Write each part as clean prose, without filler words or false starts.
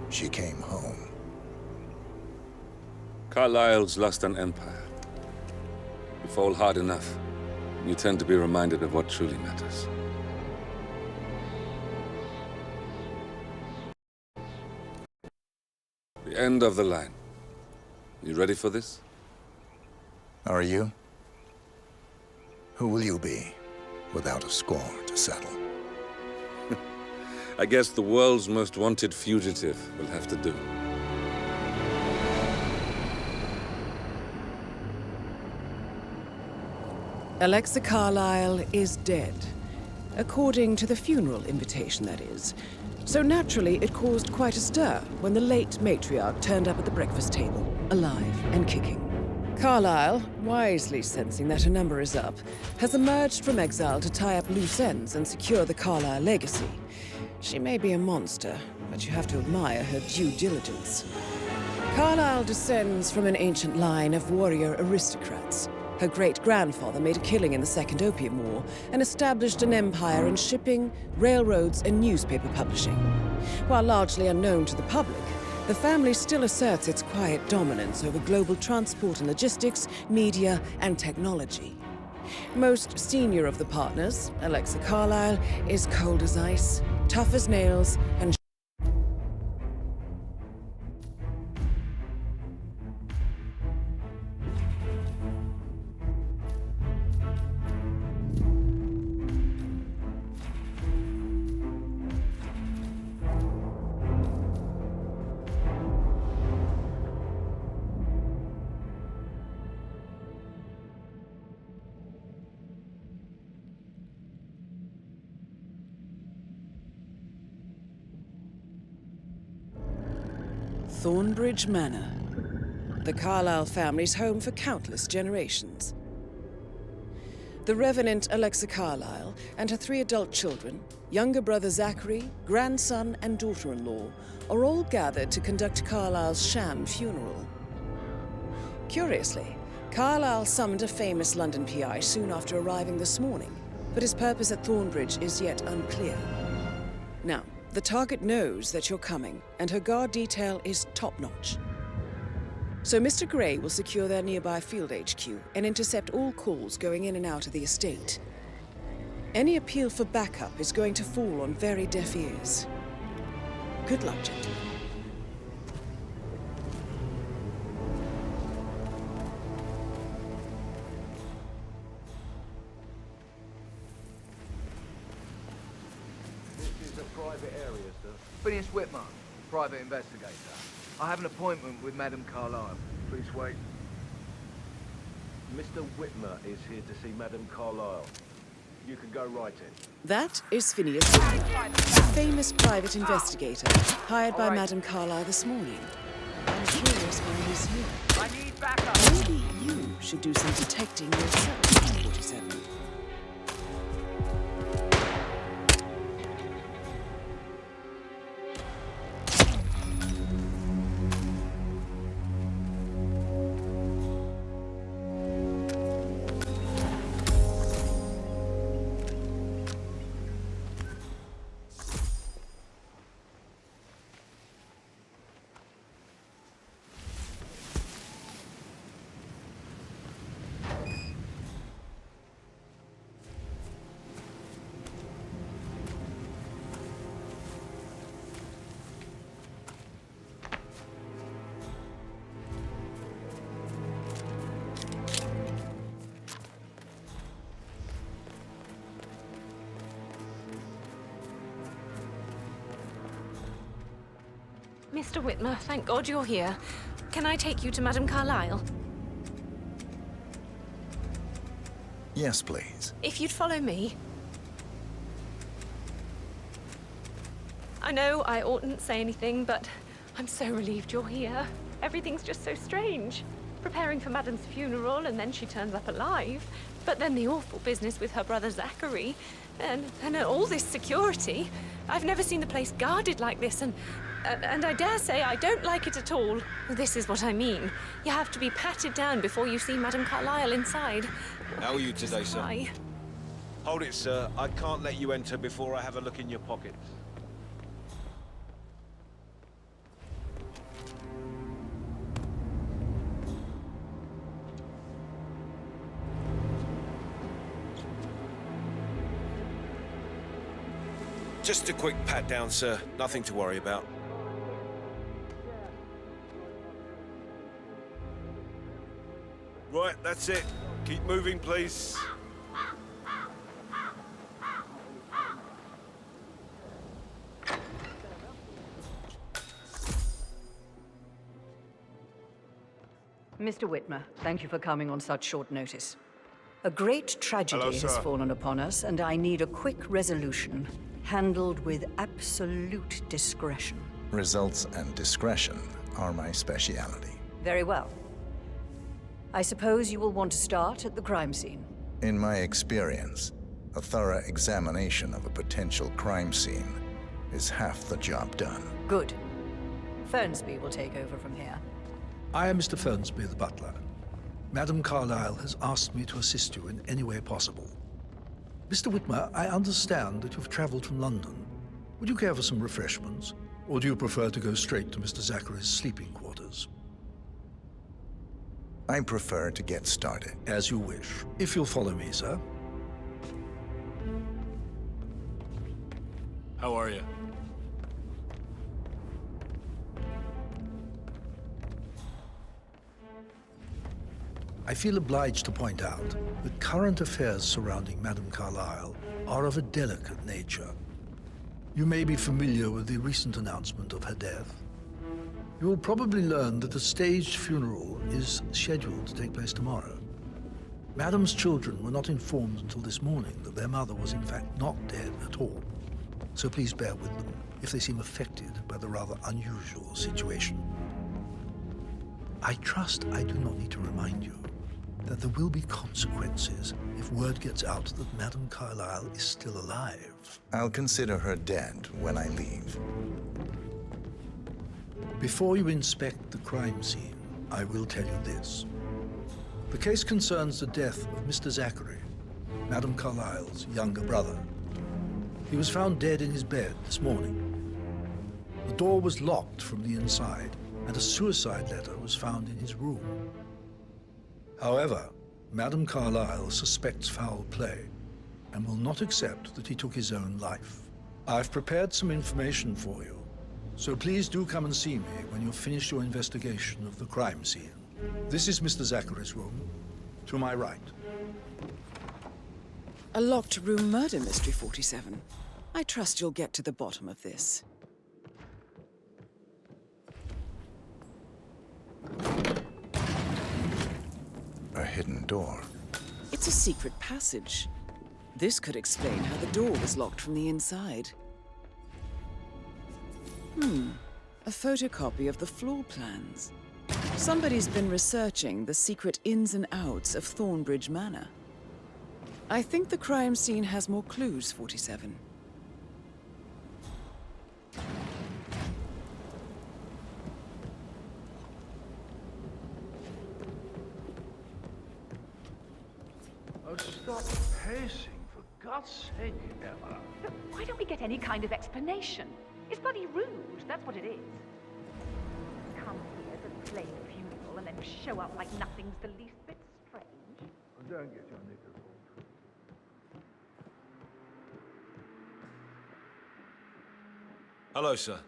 she came home. Carlyle's lost an empire. You fall hard enough, you tend to be reminded of what truly matters. The end of the line. You ready for this? Are you? Who will you be, without a score to settle? I guess the world's most wanted fugitive will have to do. Alexa Carlyle is dead. According to the funeral invitation, that is. So naturally, it caused quite a stir when the late matriarch turned up at the breakfast table, alive and kicking. Carlyle, wisely sensing that her number is up, has emerged from exile to tie up loose ends and secure the Carlyle legacy. She may be a monster, but you have to admire her due diligence. Carlyle descends from an ancient line of warrior aristocrats. Her great-grandfather made a killing in the Second Opium War and established an empire in shipping, railroads, and newspaper publishing. While largely unknown to the public, the family still asserts its quiet dominance over global transport and logistics, media, and technology. Most senior of the partners, Alexa Carlyle, is cold as ice, tough as nails, and Thornbridge Manor, the Carlyle family's home for countless generations. The Revenant Alexa Carlyle and her 3 adult children, younger brother Zachary, grandson, and daughter-in-law, are all gathered to conduct Carlyle's sham funeral. Curiously, Carlyle summoned a famous London PI soon after arriving this morning, but his purpose at Thornbridge is yet unclear. Now, the target knows that you're coming, and her guard detail is top-notch. So Mr. Gray will secure their nearby field HQ and intercept all calls going in and out of the estate. Any appeal for backup is going to fall on very deaf ears. Good luck, gentlemen. Private area, sir. Phineas Whitman, private investigator. I have an appointment with Madame Carlyle. Please wait. Mr. Whitmer is here to see Madame Carlyle. You can go right in. That is Phineas Whitman, a famous private investigator hired by Madame Carlyle this morning. I'm curious why he's here. I need backup. Maybe you should do some detecting yourself, 47. Mr. Whitmer, thank God you're here. Can I take you to Madame Carlyle? Yes, please. If you'd follow me. I know I oughtn't say anything, but I'm so relieved you're here. Everything's just so strange. Preparing for Madame's funeral, and then she turns up alive. But then the awful business with her brother Zachary, and all this security. I've never seen the place guarded like this, and I dare say I don't like it at all. This is what I mean. You have to be patted down before you see Madame Carlyle inside. How are you today, sir? Why? Hold it, sir. I can't let you enter before I have a look in your pockets. Just a quick pat down, sir. Nothing to worry about. Right, that's it. Keep moving, please. Mr. Whitmer, thank you for coming on such short notice. A great tragedy Hello, has sir. fallen upon us, and I need a quick resolution, handled with absolute discretion. Results and discretion are my speciality. Very well. I suppose you will want to start at the crime scene. In my experience, a thorough examination of a potential crime scene is half the job done. Good. Fernsby will take over from here. I am Mr. Fernsby, the butler. Madam Carlyle has asked me to assist you in any way possible. Mr. Whitmer, I understand that you've traveled from London. Would you care for some refreshments? Or do you prefer to go straight to Mr. Zachary's sleeping quarters? I prefer to get started. As you wish. If you'll follow me, sir. How are you? I feel obliged to point out that current affairs surrounding Madame Carlyle are of a delicate nature. You may be familiar with the recent announcement of her death. You will probably learn that a staged funeral is scheduled to take place tomorrow. Madame's children were not informed until this morning that their mother was in fact not dead at all. So please bear with them if they seem affected by the rather unusual situation. I trust I do not need to remind you that there will be consequences if word gets out that Madame Carlyle is still alive. I'll consider her dead when I leave. Before you inspect the crime scene, I will tell you this. The case concerns the death of Mr. Zachary, Madame Carlyle's younger brother. He was found dead in his bed this morning. The door was locked from the inside, and a suicide letter was found in his room. However, Madame Carlyle suspects foul play and will not accept that he took his own life. I've prepared some information for you, so please do come and see me when you've finished your investigation of the crime scene. This is Mr. Zachary's room, to my right. A locked room murder mystery, 47. I trust you'll get to the bottom of this. A hidden door. It's a secret passage. This could explain how the door was locked from the inside. A photocopy of the floor plans. Somebody's been researching the secret ins and outs of Thornbridge Manor. I think the crime scene has more clues, 47. Oh, stop pacing, for God's sake, Emma. Look, why don't we get any kind of explanation? It's bloody rude, that's what it is. Come here to play the funeral and then show up like nothing's the least bit strange. Don't get your knickers all. Hello, sir.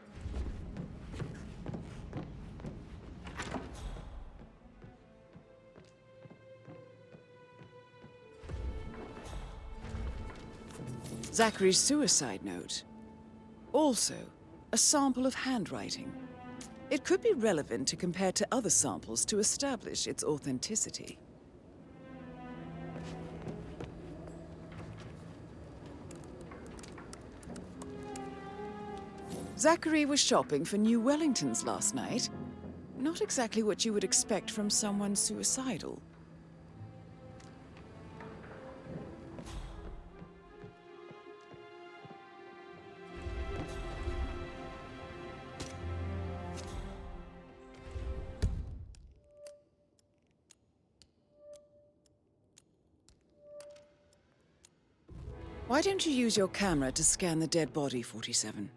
Zachary's suicide note. Also, a sample of handwriting. It could be relevant to compare to other samples to establish its authenticity. Zachary was shopping for new Wellingtons last night. Not exactly what you would expect from someone suicidal. Why don't you use your camera to scan the dead body, 47?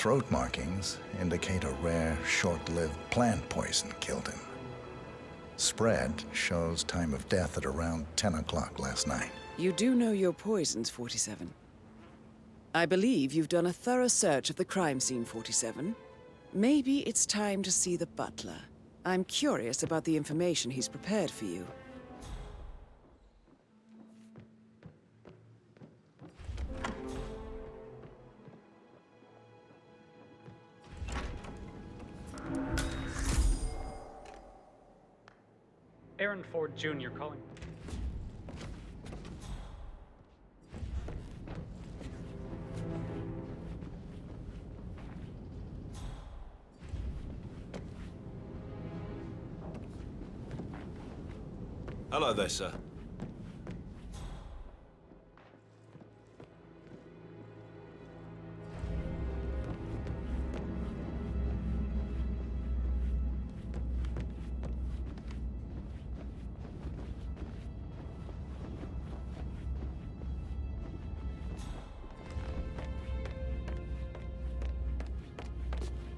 throat markings indicate a rare, short-lived plant poison killed him. Spread shows time of death at around 10 o'clock last night. You do know your poisons, 47. I believe you've done a thorough search of the crime scene, 47. Maybe it's time to see the butler. I'm curious about the information he's prepared for you. Aaron Ford Jr. calling. Hello there, sir.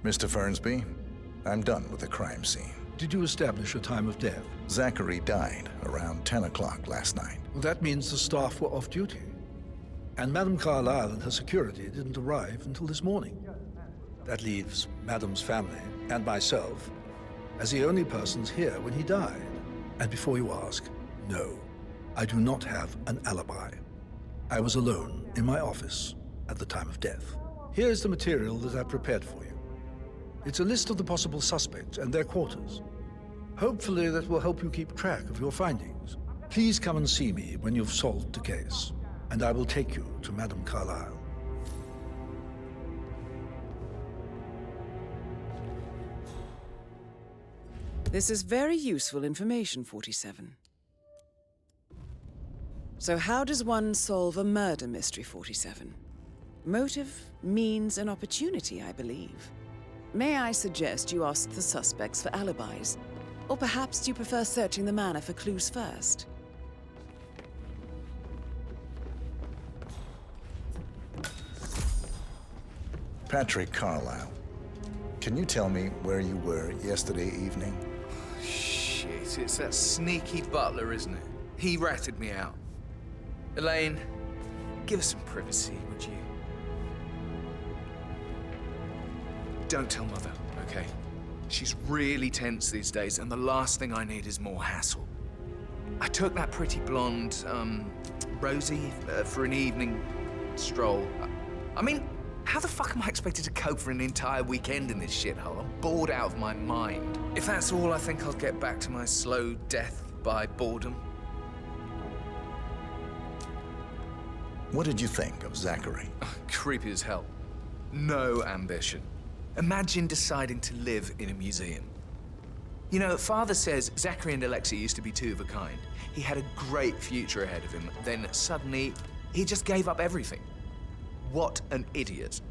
Mr. Fernsby, I'm done with the crime scene. Did you establish a time of death? Zachary died around 10 o'clock last night. Well, that means the staff were off duty. And Madame Carlyle and her security didn't arrive until this morning. That leaves Madame's family and myself as the only persons here when he died. And before you ask, no, I do not have an alibi. I was alone in my office at the time of death. Here's the material that I've prepared for you. It's a list of the possible suspects and their quarters. Hopefully that will help you keep track of your findings. Please come and see me when you've solved the case, and I will take you to Madame Carlyle. This is very useful information, 47. So how does one solve a murder mystery, 47? Motive, means, and opportunity, I believe. May I suggest you ask the suspects for alibis? Or perhaps do you prefer searching the manor for clues first? Patrick Carlyle, can you tell me where you were yesterday evening? Shit, it's that sneaky butler, isn't it? He ratted me out. Elaine, give us some privacy, would you? Don't tell Mother, okay? She's really tense these days, and the last thing I need is more hassle. I took that pretty blonde, Rosie, for an evening stroll. I mean, how the fuck am I expected to cope for an entire weekend in this shithole? I'm bored out of my mind. If that's all, I think I'll get back to my slow death by boredom. What did you think of Zachary? Creepy as hell. No ambition. Imagine deciding to live in a museum. You know, Father says Zachary and Alexia used to be two of a kind. He had a great future ahead of him, then suddenly, he just gave up everything. What an idiot.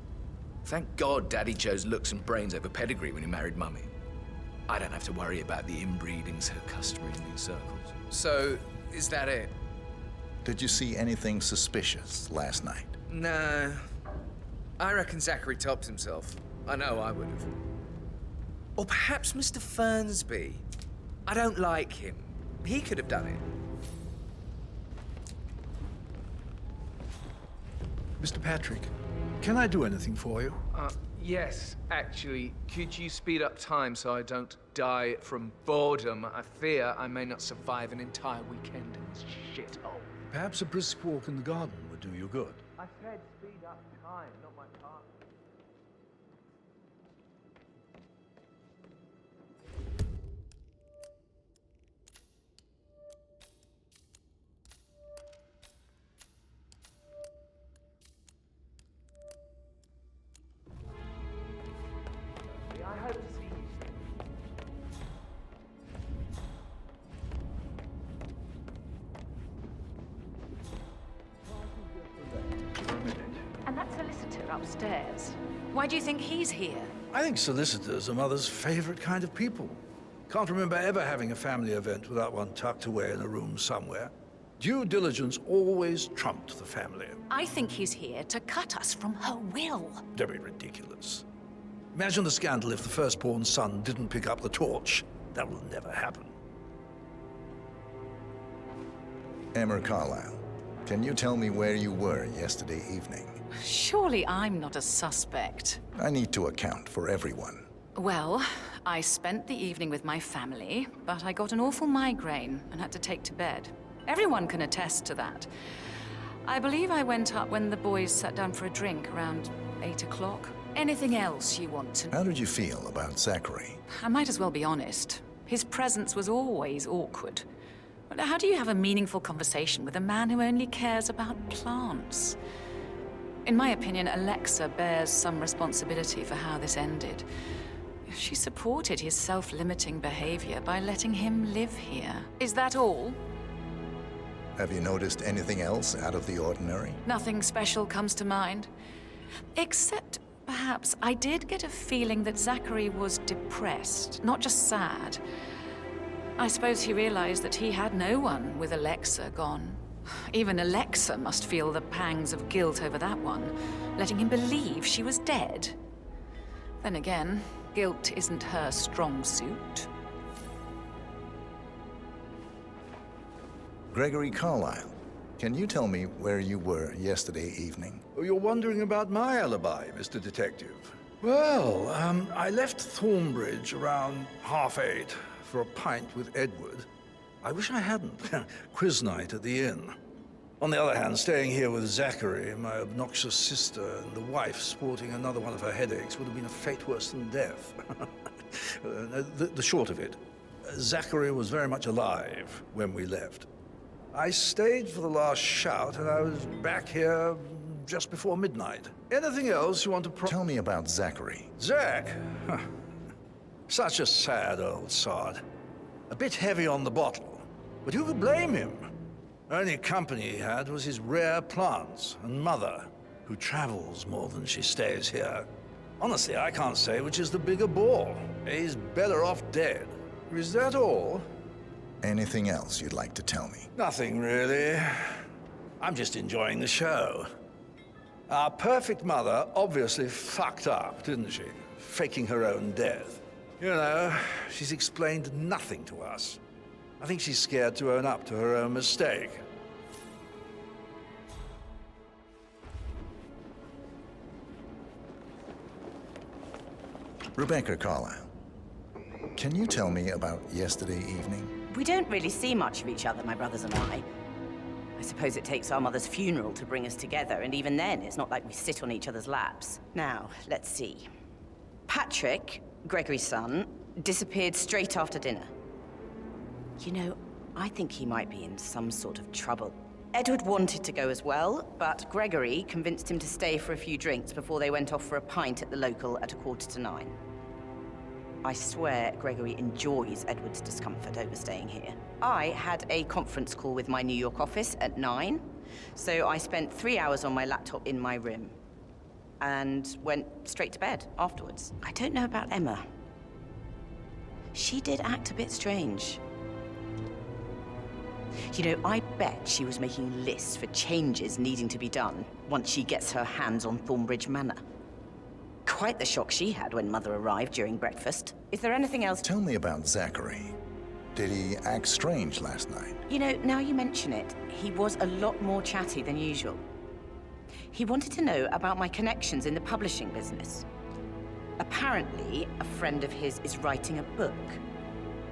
Thank God Daddy chose looks and brains over pedigree when he married Mummy. I don't have to worry about the inbreeding so customary in these circles. So, is that it? Did you see anything suspicious last night? No. I reckon Zachary topped himself. I know I would have. Or perhaps Mr. Fernsby. I don't like him. He could have done it. Mr. Patrick, can I do anything for you? Yes, actually. Could you speed up time so I don't die from boredom? I fear I may not survive an entire weekend in this shithole. Perhaps a brisk walk in the garden would do you good. I said speed up time, not my partner. I hope to see you soon. And that solicitor upstairs. Why do you think he's here? I think solicitors are Mother's favorite kind of people. Can't remember ever having a family event without one tucked away in a room somewhere. Due diligence always trumped the family. I think he's here to cut us from her will. Very ridiculous. Imagine the scandal if the firstborn son didn't pick up the torch. That will never happen. Emma Carlyle, can you tell me where you were yesterday evening? Surely I'm not a suspect. I need to account for everyone. Well, I spent the evening with my family, but I got an awful migraine and had to take to bed. Everyone can attest to that. I believe I went up when the boys sat down for a drink around 8 o'clock. Anything else you want to know? How did you feel about Zachary? I might as well be honest. His presence was always awkward. But how do you have a meaningful conversation with a man who only cares about plants? In my opinion, Alexa bears some responsibility for how this ended. She supported his self-limiting behavior by letting him live here. Is that all? Have you noticed anything else out of the ordinary? Nothing special comes to mind. Except, perhaps, I did get a feeling that Zachary was depressed, not just sad. I suppose he realized that he had no one with Alexa gone. Even Alexa must feel the pangs of guilt over that one, letting him believe she was dead. Then again, guilt isn't her strong suit. Gregory Carlyle, can you tell me where you were yesterday evening? Oh, you're wondering about my alibi, Mr. Detective. Well, I left Thornbridge around 8:30 for a pint with Edward. I wish I hadn't. Quiz night at the inn. On the other hand, staying here with Zachary, my obnoxious sister, and the wife sporting another one of her headaches would have been a fate worse than death. The short of it, Zachary was very much alive when we left. I stayed for the last shout, and I was back here just before midnight. Anything else you want to Tell me about Zachary. Zach? Huh. Such a sad old sod. A bit heavy on the bottle, but who could blame him? Only company he had was his rare plants and mother, who travels more than she stays here. Honestly, I can't say which is the bigger bore. He's better off dead. Is that all? Anything else you'd like to tell me? Nothing, really. I'm just enjoying the show. Our perfect mother obviously fucked up, didn't she? Faking her own death. You know, she's explained nothing to us. I think she's scared to own up to her own mistake. Rebecca Carlyle, can you tell me about yesterday evening? We don't really see much of each other, my brothers and I. I suppose it takes our mother's funeral to bring us together, and even then, it's not like we sit on each other's laps. Now, let's see. Patrick, Gregory's son, disappeared straight after dinner. You know, I think he might be in some sort of trouble. Edward wanted to go as well, but Gregory convinced him to stay for a few drinks before they went off for a pint at the local at 9:15. I swear Gregory enjoys Edward's discomfort over staying here. I had a conference call with my New York office at 9, so I spent 3 hours on my laptop in my room and went straight to bed afterwards. I don't know about Emma. She did act a bit strange. You know, I bet she was making lists for changes needing to be done once she gets her hands on Thornbridge Manor. Quite the shock she had when Mother arrived during breakfast. Is there anything else? Tell me about Zachary. Did he act strange last night? You know, now you mention it, he was a lot more chatty than usual. He wanted to know about my connections in the publishing business. Apparently, a friend of his is writing a book,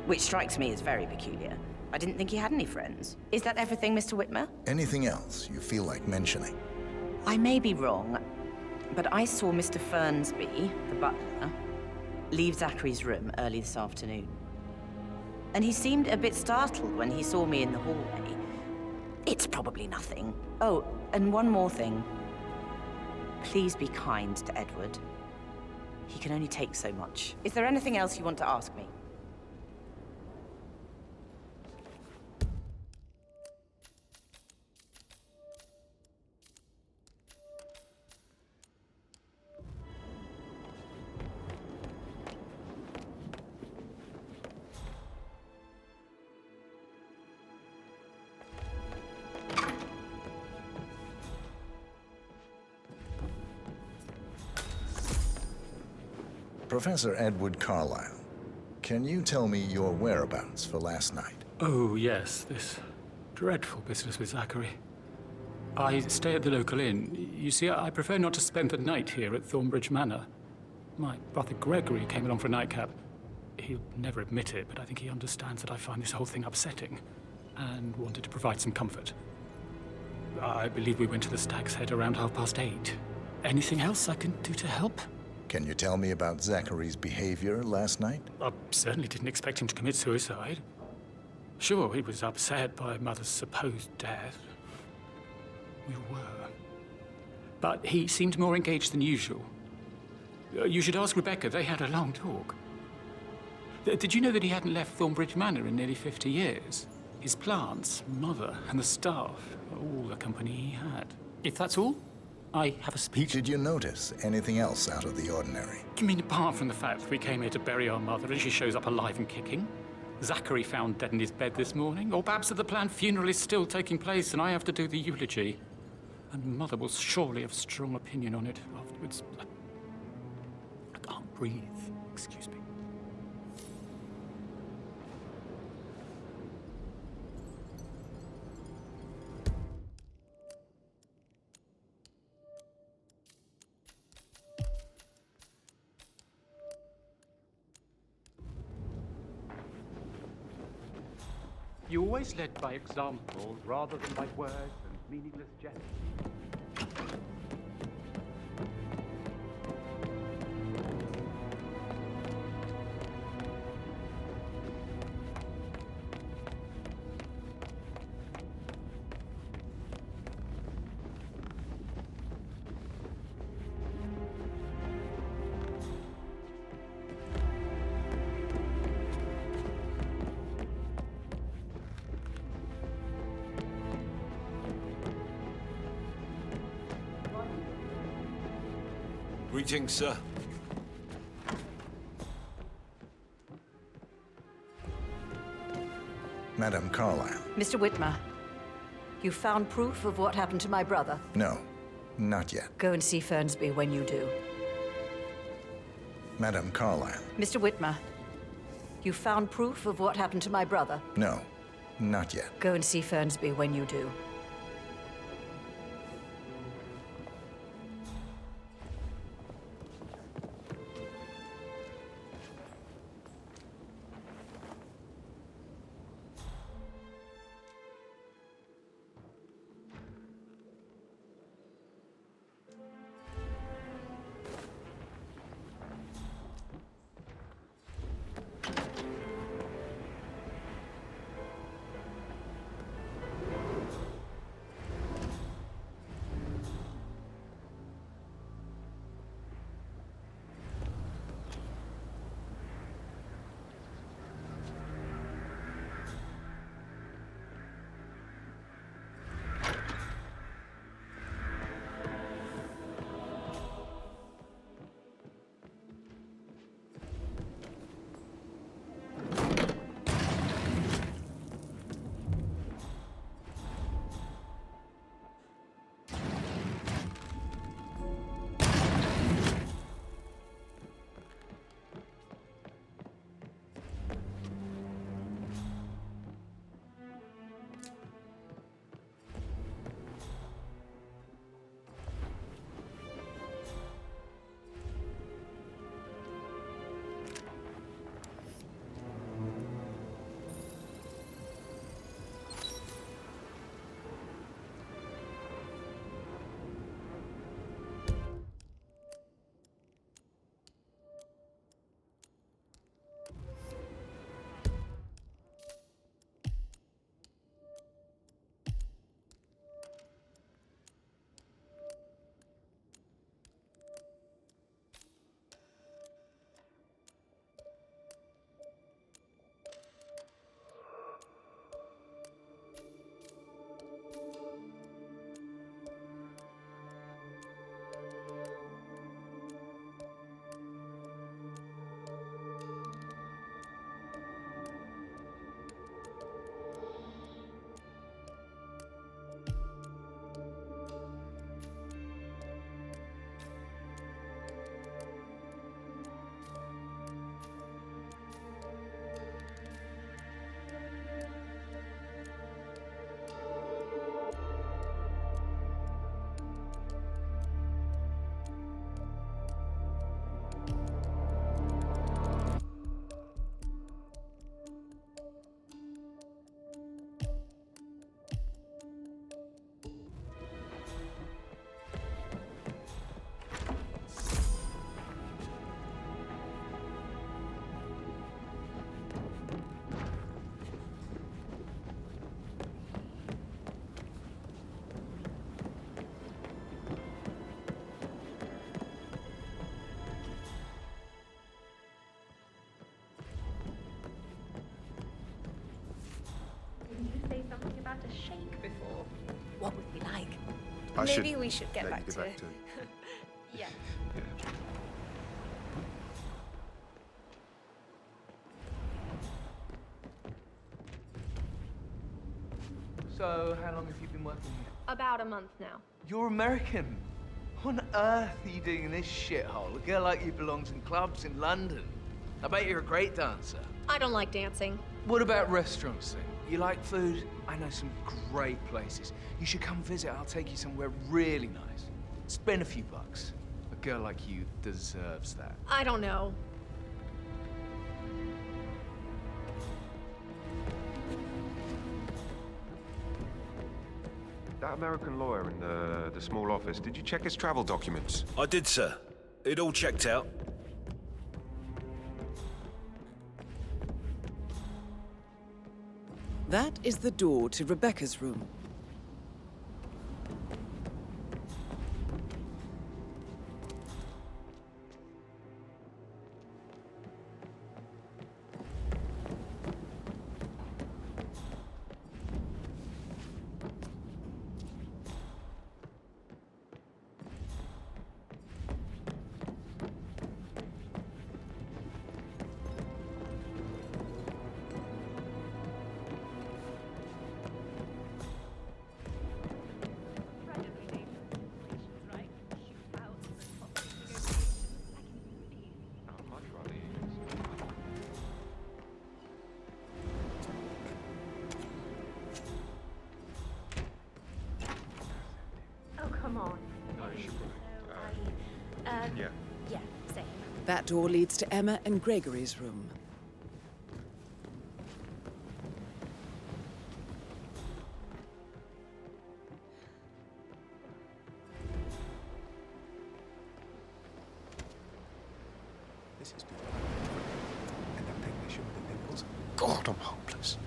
which strikes me as very peculiar. I didn't think he had any friends. Is that everything, Mr. Whitmer? Anything else you feel like mentioning? I may be wrong, but I saw Mr. Fernsby, the butler, leave Zachary's room early this afternoon. And he seemed a bit startled when he saw me in the hallway. It's probably nothing. Oh, and one more thing. Please be kind to Edward. He can only take so much. Is there anything else you want to ask me? Professor Edward Carlyle, can you tell me your whereabouts for last night? Oh, yes, this dreadful business with Zachary. I stay at the local inn. You see, I prefer not to spend the night here at Thornbridge Manor. My brother Gregory came along for a nightcap. He'll never admit it, but I think he understands that I find this whole thing upsetting and wanted to provide some comfort. I believe we went to the Stag's Head around 8:30. Anything else I can do to help? Can you tell me about Zachary's behavior last night? I certainly didn't expect him to commit suicide. Sure, he was upset by Mother's supposed death. We were. But he seemed more engaged than usual. You should ask Rebecca. They had a long talk. Did you know that he hadn't left Thornbridge Manor in nearly 50 years? His plants, Mother, and the staff, all the company he had. If that's all, I have a speech. Did you notice anything else out of the ordinary? You mean apart from the fact that we came here to bury our mother and she shows up alive and kicking? Zachary found dead in his bed this morning? Or perhaps that the planned funeral is still taking place and I have to do the eulogy? And Mother will surely have a strong opinion on it afterwards. I can't breathe. Excuse me. You always led by example rather than by words and meaningless gestures. Greetings, sir. Madame Carlyle. Mr. Whitmer, you found proof of what happened to my brother? No, not yet. Go and see Fernsby when you do. Madame Carlyle. Mr. Whitmer, you found proof of what happened to my brother? No, not yet. Go and see Fernsby when you do. shake before. What would we like? I Maybe should we should get let back you to... get back to Yeah. Yeah. So, how long have you been working here? About a month now. You're American. What on earth are you doing in this shithole? A girl like you belongs in clubs in London. I bet you're a great dancer. I don't like dancing. What about restaurants then? You like food? I know some great places. You should come visit. I'll take you somewhere really nice. Spend a few bucks. A girl like you deserves that. I don't know. That American lawyer in the small office, did you check his travel documents? I did, sir. It all checked out. That is the door to Rebecca's room. Oh, come on. No, she wouldn't. Yeah. Yeah, same. That door leads to Emma and Gregory's room. This is beautiful. And that pigment with the pimples. God, I'm hopeless.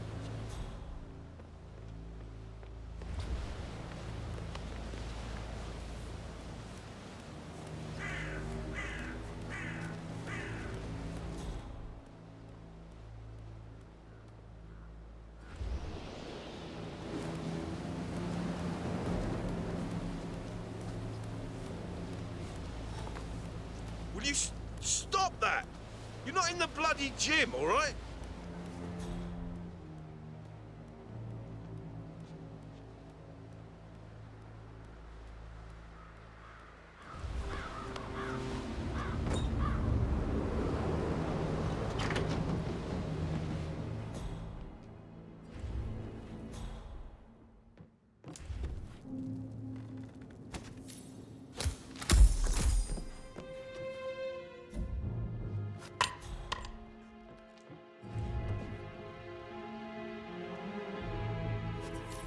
Will you stop that? You're not in the bloody gym, all right?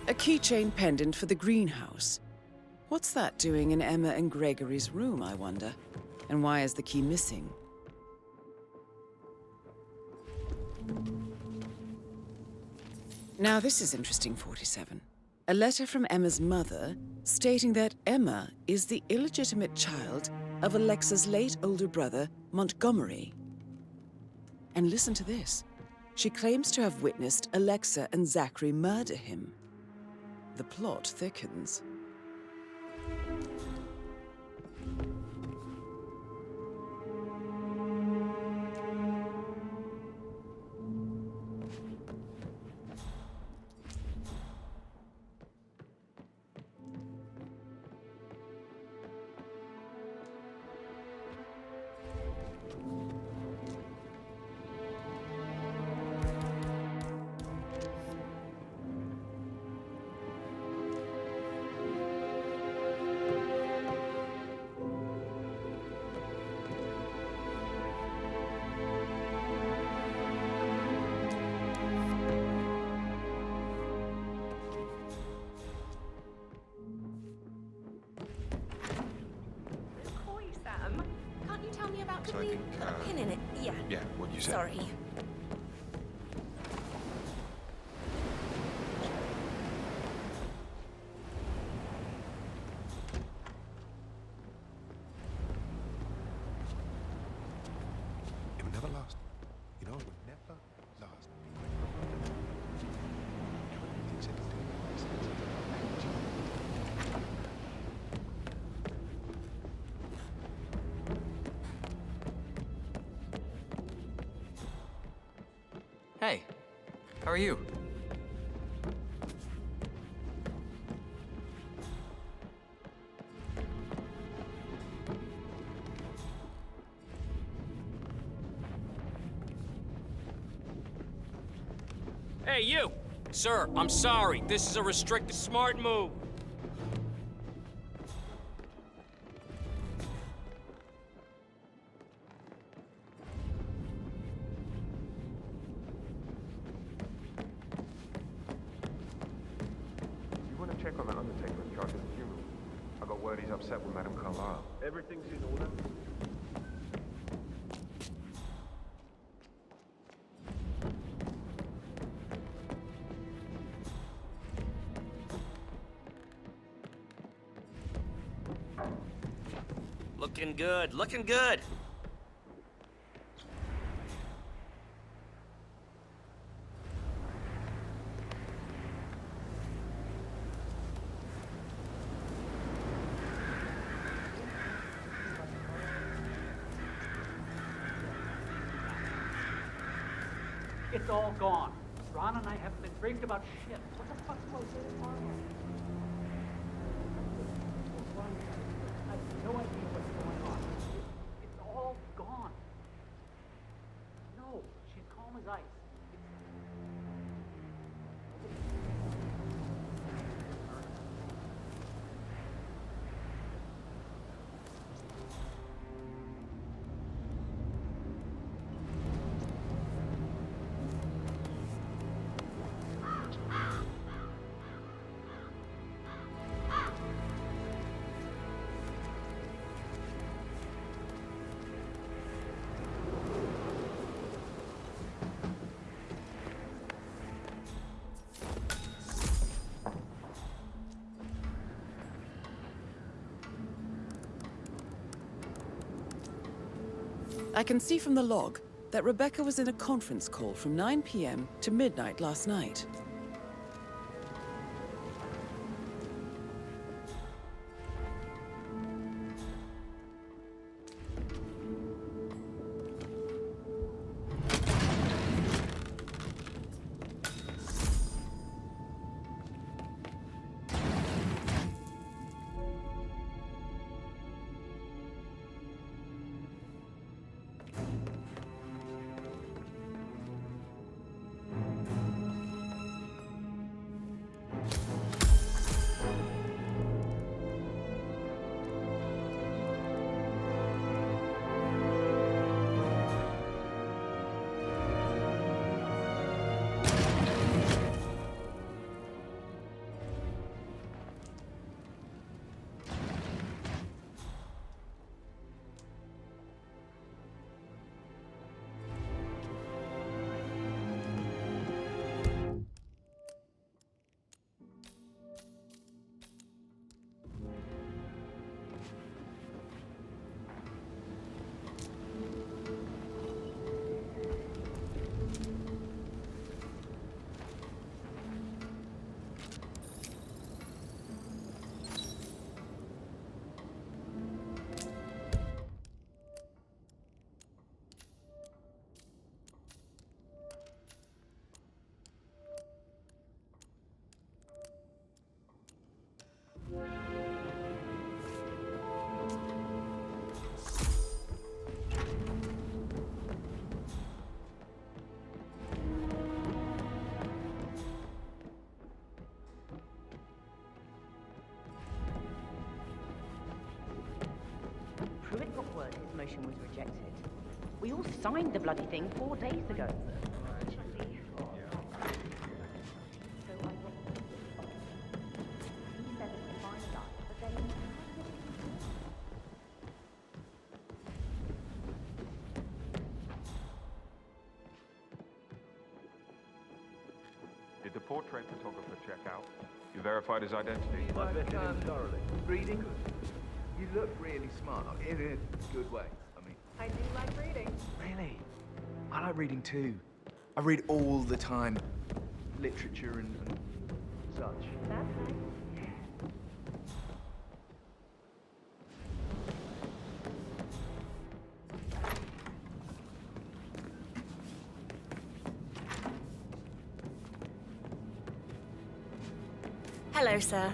A keychain pendant for the greenhouse. What's that doing in Emma and Gregory's room, I wonder? And why is the key missing? Now this is interesting, 47. A letter from Emma's mother stating that Emma is the illegitimate child of Alexa's late older brother, Montgomery. And listen to this. She claims to have witnessed Alexa and Zachary murder him. The plot thickens. Can't you tell me about So I could we think, put a pin in it? Yeah. Yeah, what you said. Sorry. It would never last. You know, it would never last. Things that don't do it. Hey, how are you? Hey, you! Sir, I'm sorry. This is a restricted smart move. You want to check on that undertaker in charge of the funeral? I got word he's upset with Madame Carlyle. Everything's in order. Looking good, looking good. It's all gone. Ron and I haven't been briefed about shit. What the fuck's going on tomorrow? I have no idea what's going on. It's all gone. No, she's calm as ice. I can see from the log that Rebecca was in a conference call from 9 p.m. to midnight last night. Pruitt got word his motion was rejected. We all signed the bloody thing 4 days ago. Did the portrait photographer check out? You verified his identity? I vetted him thoroughly. Reading? You look really smart, in a good way. I mean, I do like reading. really? I like reading too. I read all the time. Literature and such. That's nice. Hello, sir.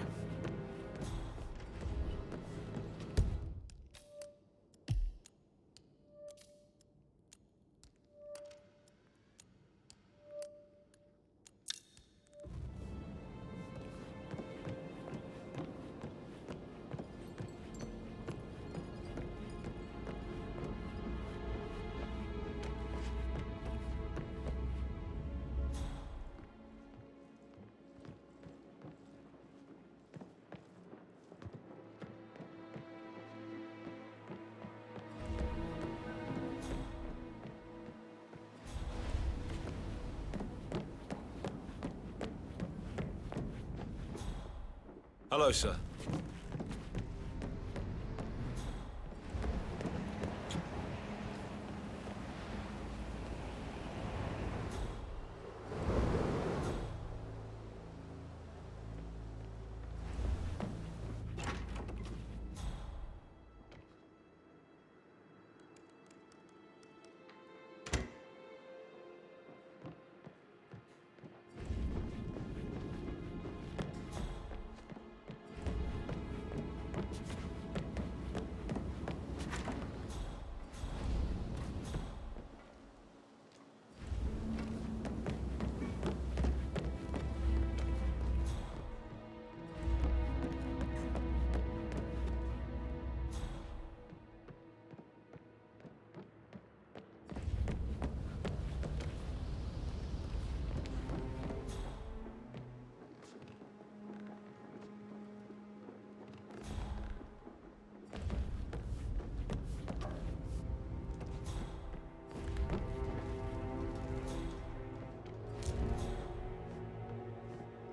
Hello, sir.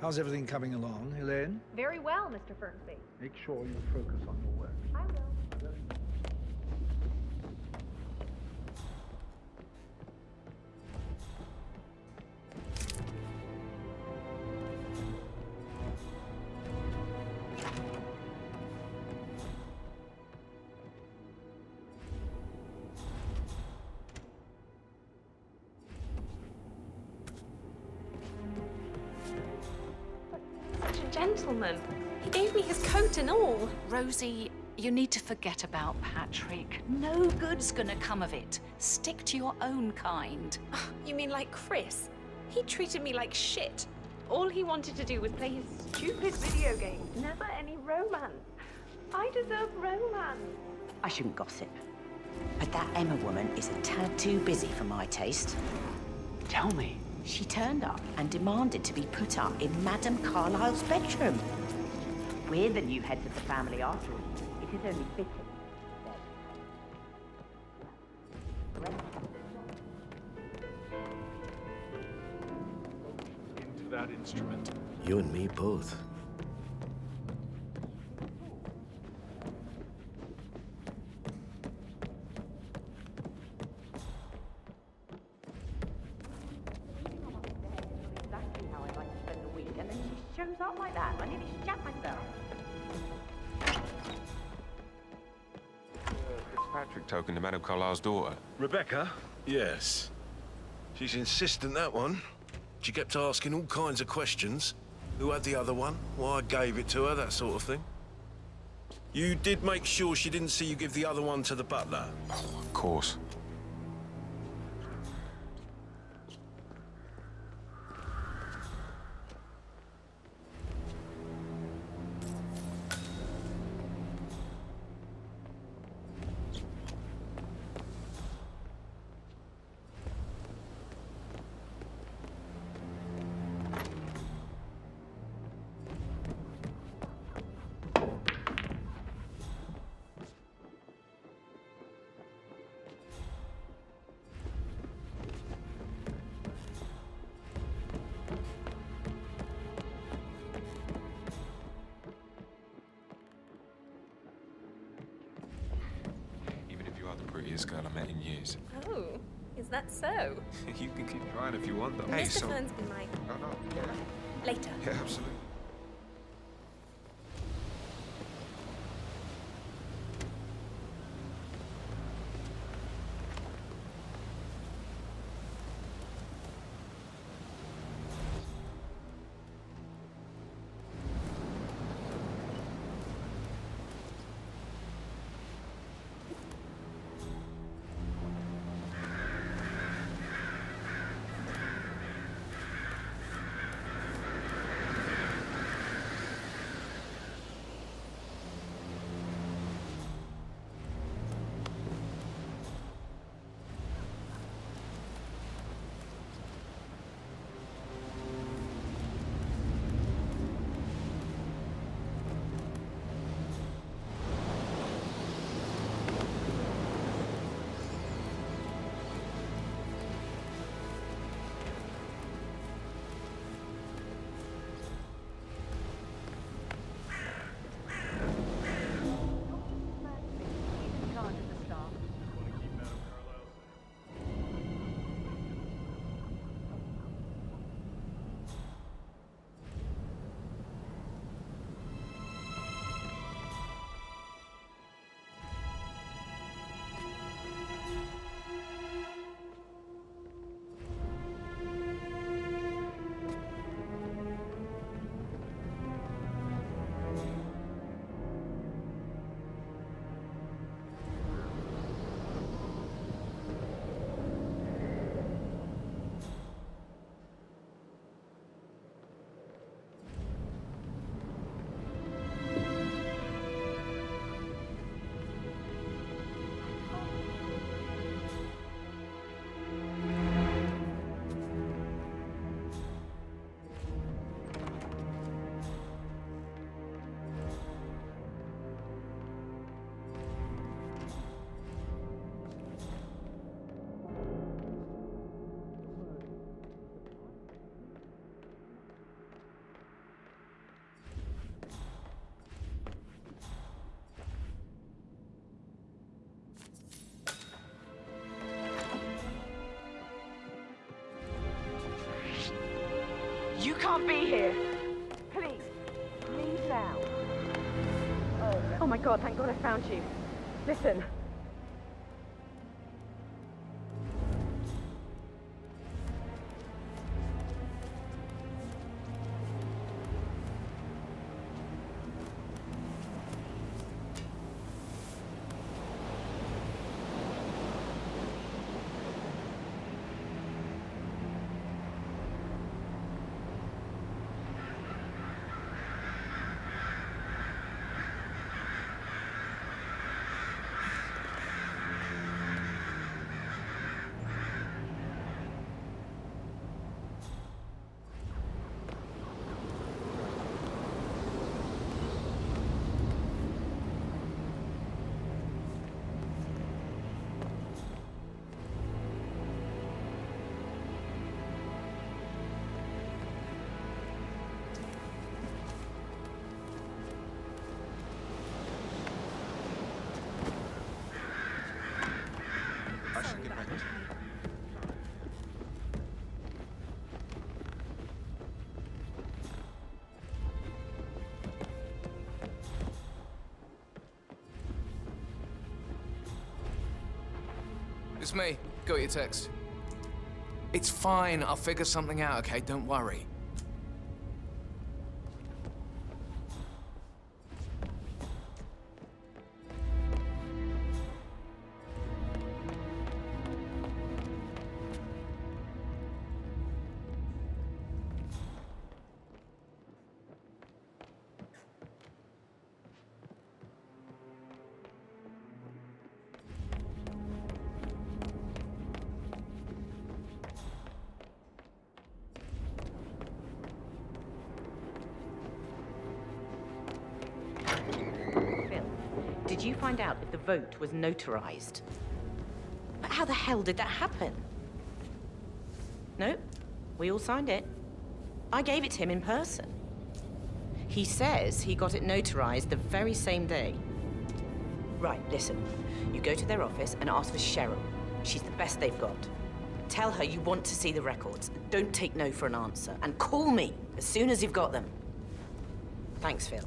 How's everything coming along, Elaine? Very well, Mr. Fernsby. Make sure you focus on your work. I will. Such a gentleman. He gave me his coat and all. Rosie, you need to forget about Patrick. No good's gonna come of it. Stick to your own kind. You mean like Chris? He treated me like shit. All he wanted to do was play his stupid video games. Never any romance. I deserve romance. I shouldn't gossip, but that Emma woman is a tad too busy for my taste. Tell me. She turned up and demanded to be put up in Madame Carlyle's bedroom. We're the new heads of the family after all. It is only fitting. Into that instrument. You and me both. Exactly how I'd like to spend the week, and then she shows up like that. I nearly shat myself. Fitzpatrick token to Madame Carlyle's daughter. Rebecca? Yes. She's insistent, that one. She kept asking all kinds of questions. Who had the other one? Why I gave it to her, that sort of thing. You did make sure she didn't see you give the other one to the butler? Of course. The prettiest girl I met in years. Oh, is that so? You can keep trying if you want, though. Mr. Fernsby might. Oh, no. Yeah. Later. Yeah, absolutely. You can't be here. Please. Leave now. Oh my God, thank God I found you. Listen. It's me. Got your text. It's fine. I'll figure something out, okay? Don't worry. Did you find out if the vote was notarized? But how the hell did that happen? No, we all signed it. I gave it to him in person. He says he got it notarized the very same day. Right, listen. You go to their office and ask for Cheryl. She's the best they've got. Tell her you want to see the records. Don't take no for an answer. And call me as soon as you've got them. Thanks, Phil.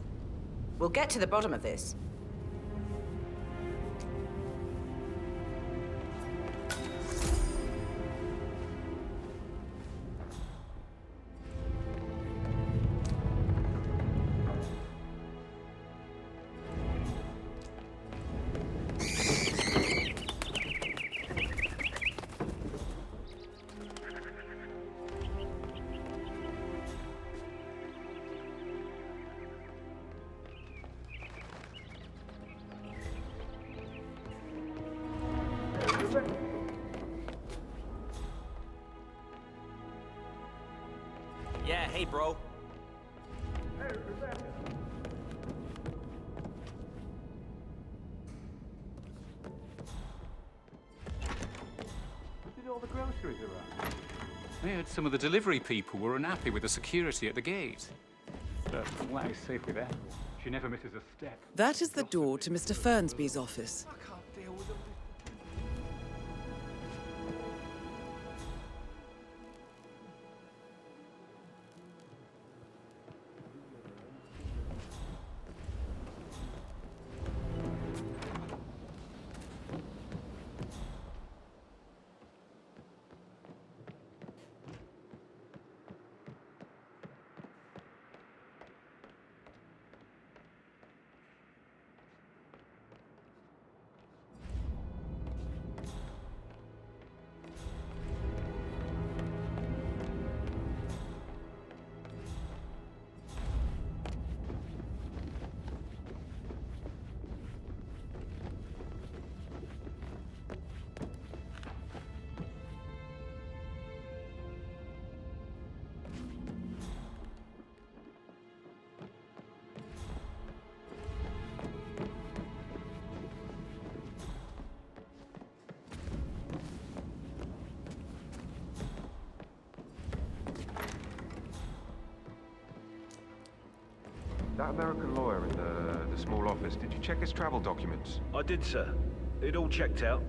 We'll get to the bottom of this. Yeah, hey, bro. Did all the groceries arrive? I heard some of the delivery people were unhappy with the security at the gate. But all that is safe with Ethel. She never misses a step. That is the door to Mr. Fernsby's office. I can't deal with them. That American lawyer in the small office, did you check his travel documents? I did, sir. It all checked out.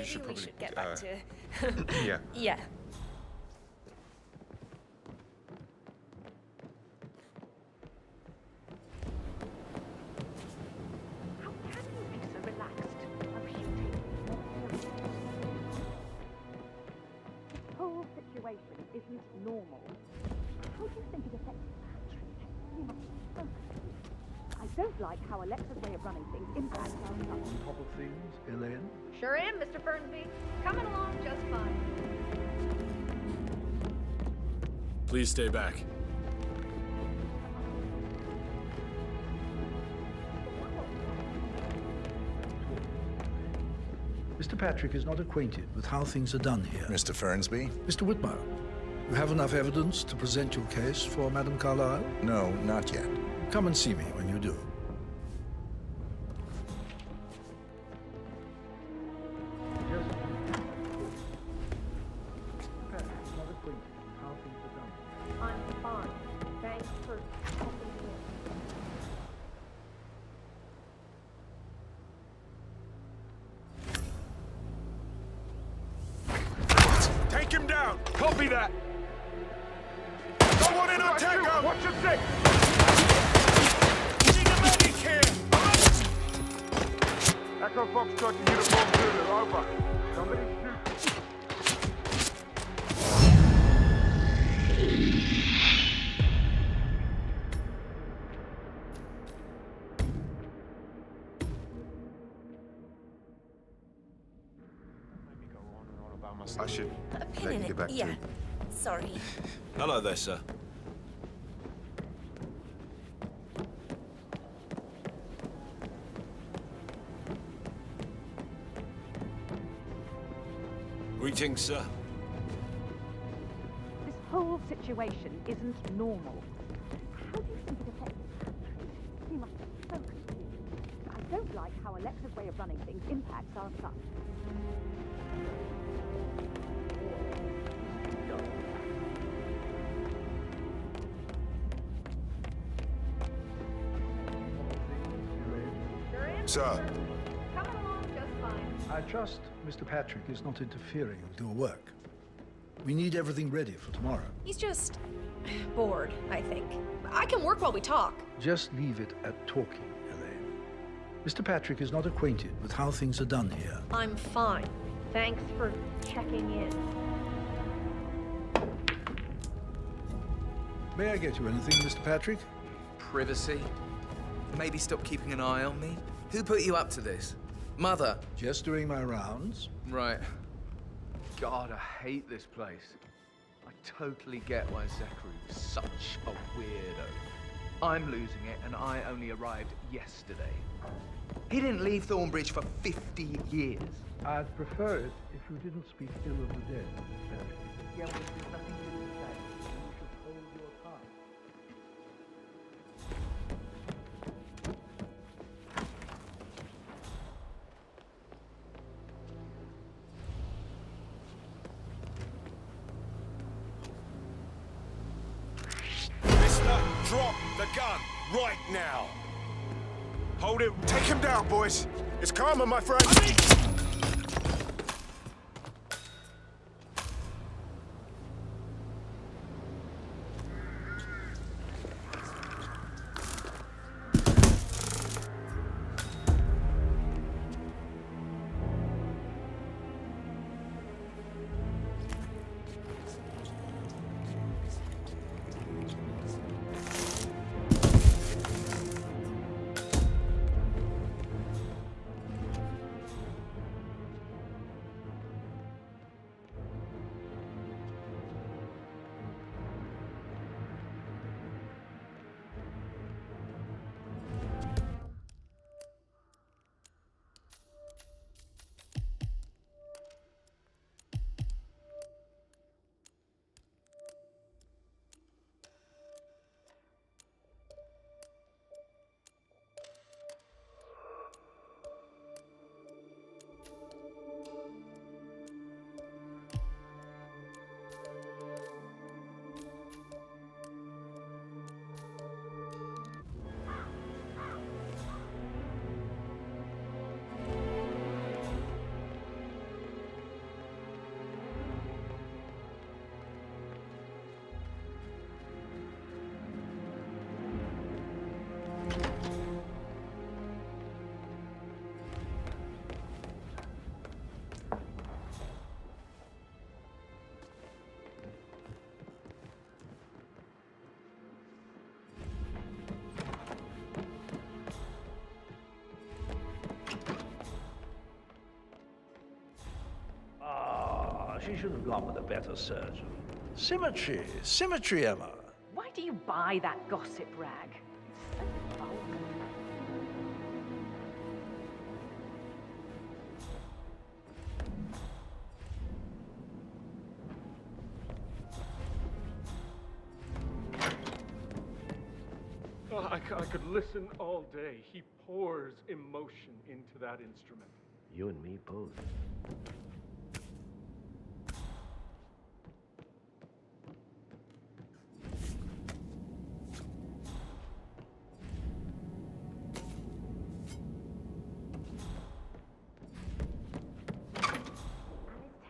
maybe should we probably, should get back to... yeah. Yeah. Whole situation isn't normal. How do you think it affects Patrick? You must be so confused. I don't like how Alexa's way of running things impacts our stuff. On top of things, Elaine? Sure am, Mr. Fernsby. Coming along just fine. Please stay back. Mr. Patrick is not acquainted with how things are done here. Mr. Fernsby? Mr. Whitmer, you have enough evidence to present your case for Madame Carlyle? No, not yet. Come and see me when you do. I'm fine. Thanks for checking Take him down! Copy that! Go on in on Tango! Watch your six! Need a medic here! Echo Foxtrot to Uniform Zulu, over. Somebody shoot. I should A pin let in you it. get back Yeah. to... Sorry. Hello there, sir. Greetings, sir. This whole situation isn't normal. How do you think it affects Patrick? He must be so confused. I don't like how Alexa's way of running things impacts our son. Sir. Coming along just fine. I trust Mr. Patrick is not interfering with your work. We need everything ready for tomorrow. He's just bored, I think. I can work while we talk. Just leave it at talking, Elaine. Mr. Patrick is not acquainted with how things are done here. I'm fine. Thanks for checking in. May I get you anything, Mr. Patrick? Privacy? Maybe stop keeping an eye on me? Who put you up to this? Mother? Just doing my rounds. Right. God, I hate this place. I totally get why Zachary was such a weirdo. I'm losing it, and I only arrived yesterday. He didn't leave Thornbridge for 50 years. I'd prefer it if you didn't speak ill of the dead, Mr. Patrick. Yeah, well, there's nothing to say. You should hold your tongue. Mister, drop the gun right now. Hold it. Take him down, boys. It's karma, my friend. She should have gone with a better surgeon. Symmetry. Symmetry, Emma. Why do you buy that gossip rag? It's so vulgar. Oh, I could listen all day. He pours emotion into that instrument. You and me both.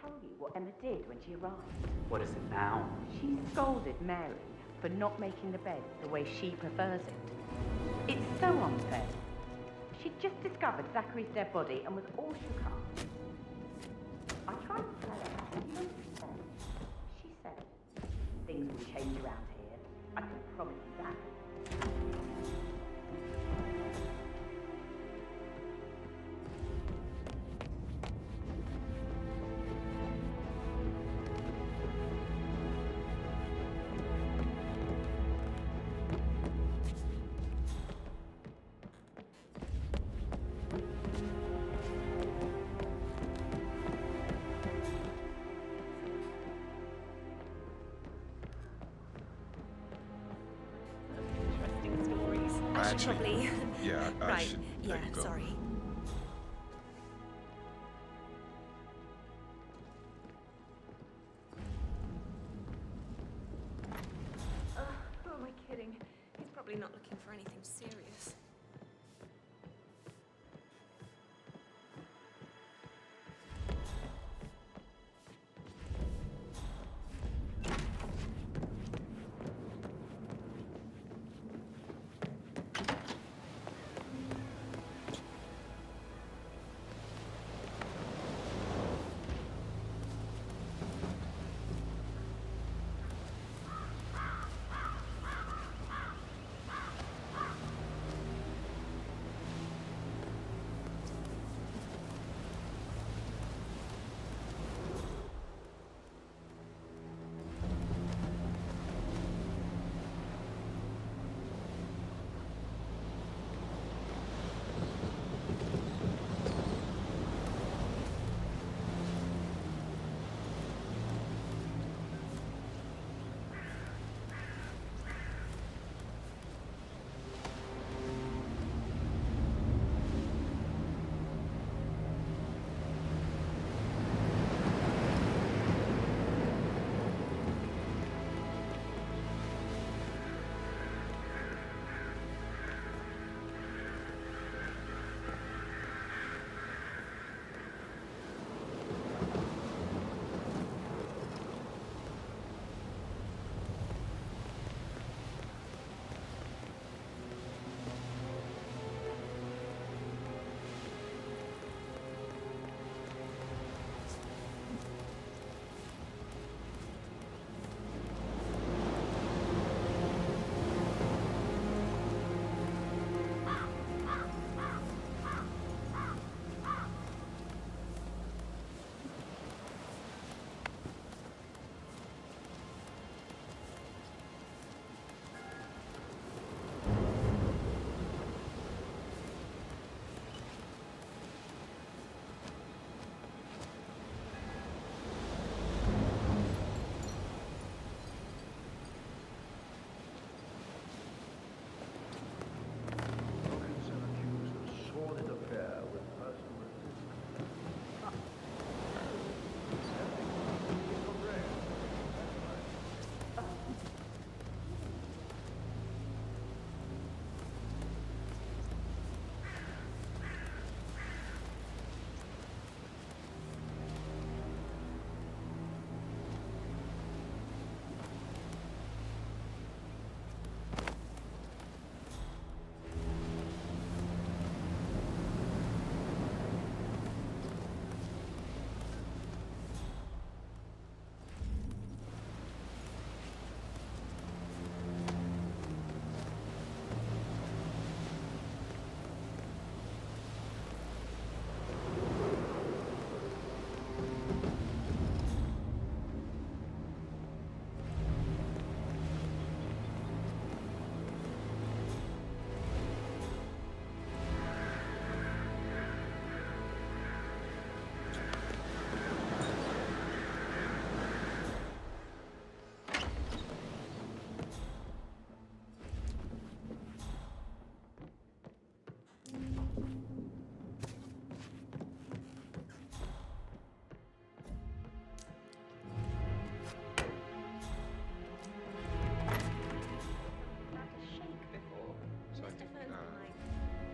Tell you what Emma did when she arrived. What is it now? She scolded Mary for not making the bed the way she prefers it. It's so unfair. She'd just discovered Zachary's dead body and was all shook up. I tried to tell her, you understand. She said, things will change around here. I can promise you that. I should probably. Yeah, I right. should Yeah, let you go. sorry. Who am I kidding? He's probably not looking for anything serious.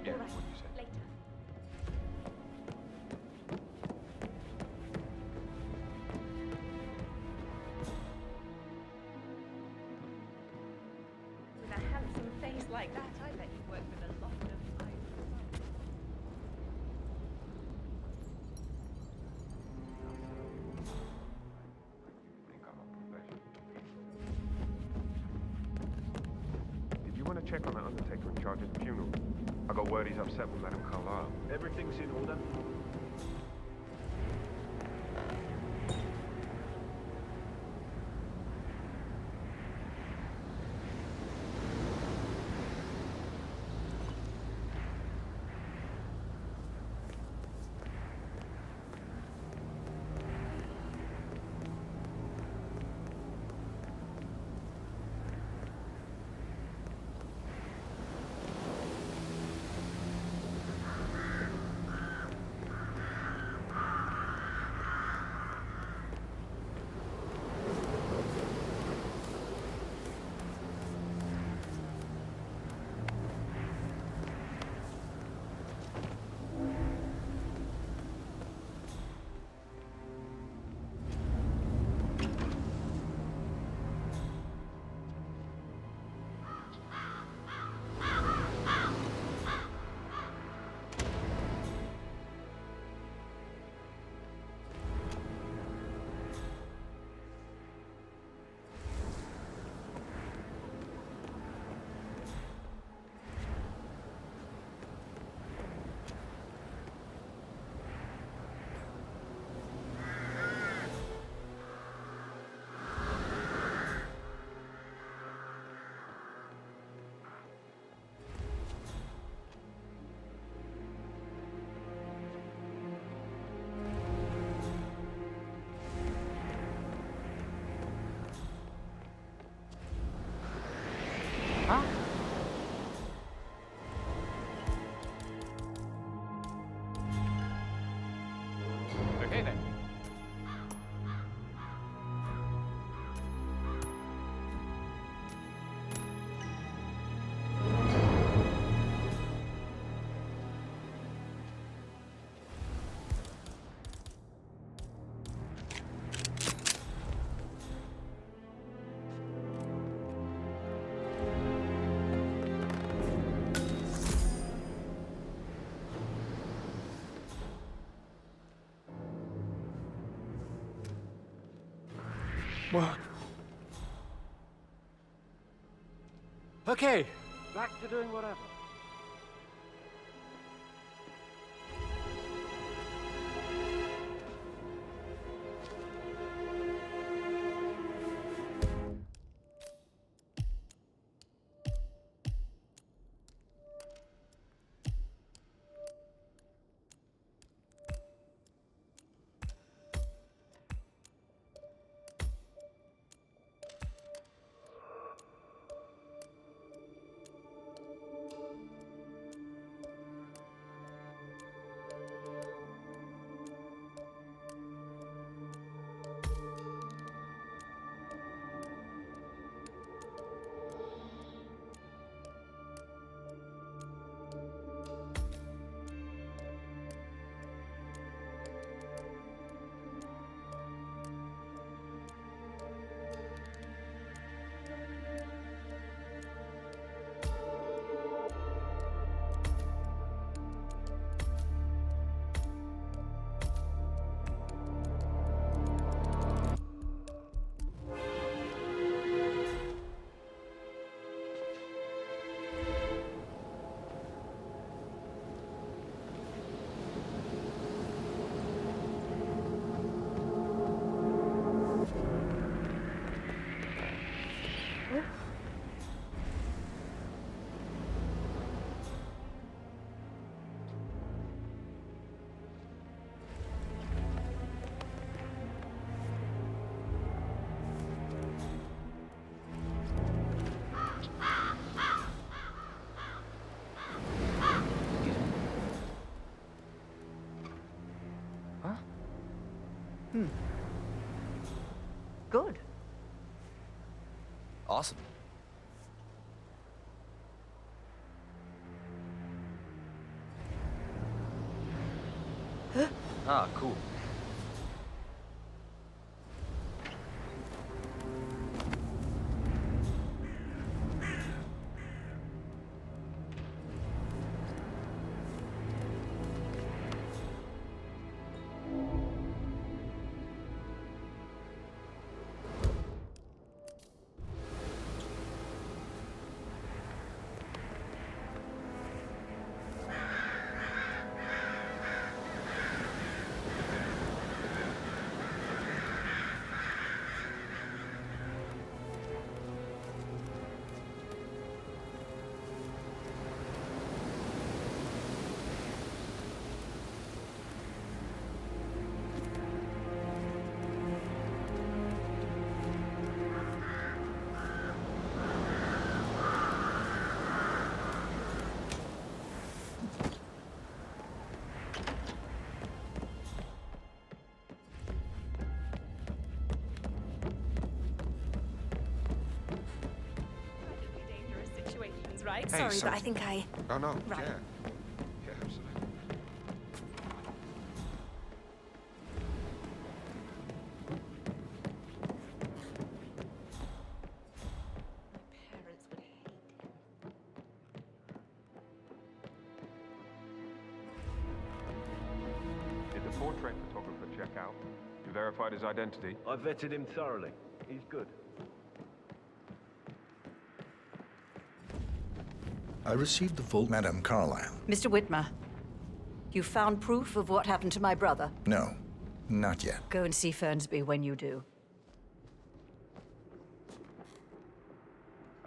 Yeah, All right. what you said. Later. With a handsome face like that, I bet you work with a lot of eyes. Did you want to check on that undertaker in charge of the funeral? I got word he's upset with Madame Carlyle. Everything's in order. Huh? Okay then. What? Okay. Back to doing whatever. Good. Awesome. Ah, cool. Dangerous situations, right? Hey, Sorry, son. but I think I... Oh, no, Right. yeah. Yeah, absolutely. Parents would hate him. Did the portrait photographer check out? You verified his identity? I vetted him thoroughly. He's good. I received the vault. Madame Carlyle. Mr. Whitmer, you found proof of what happened to my brother? No, not yet. Go and see Fernsby when you do.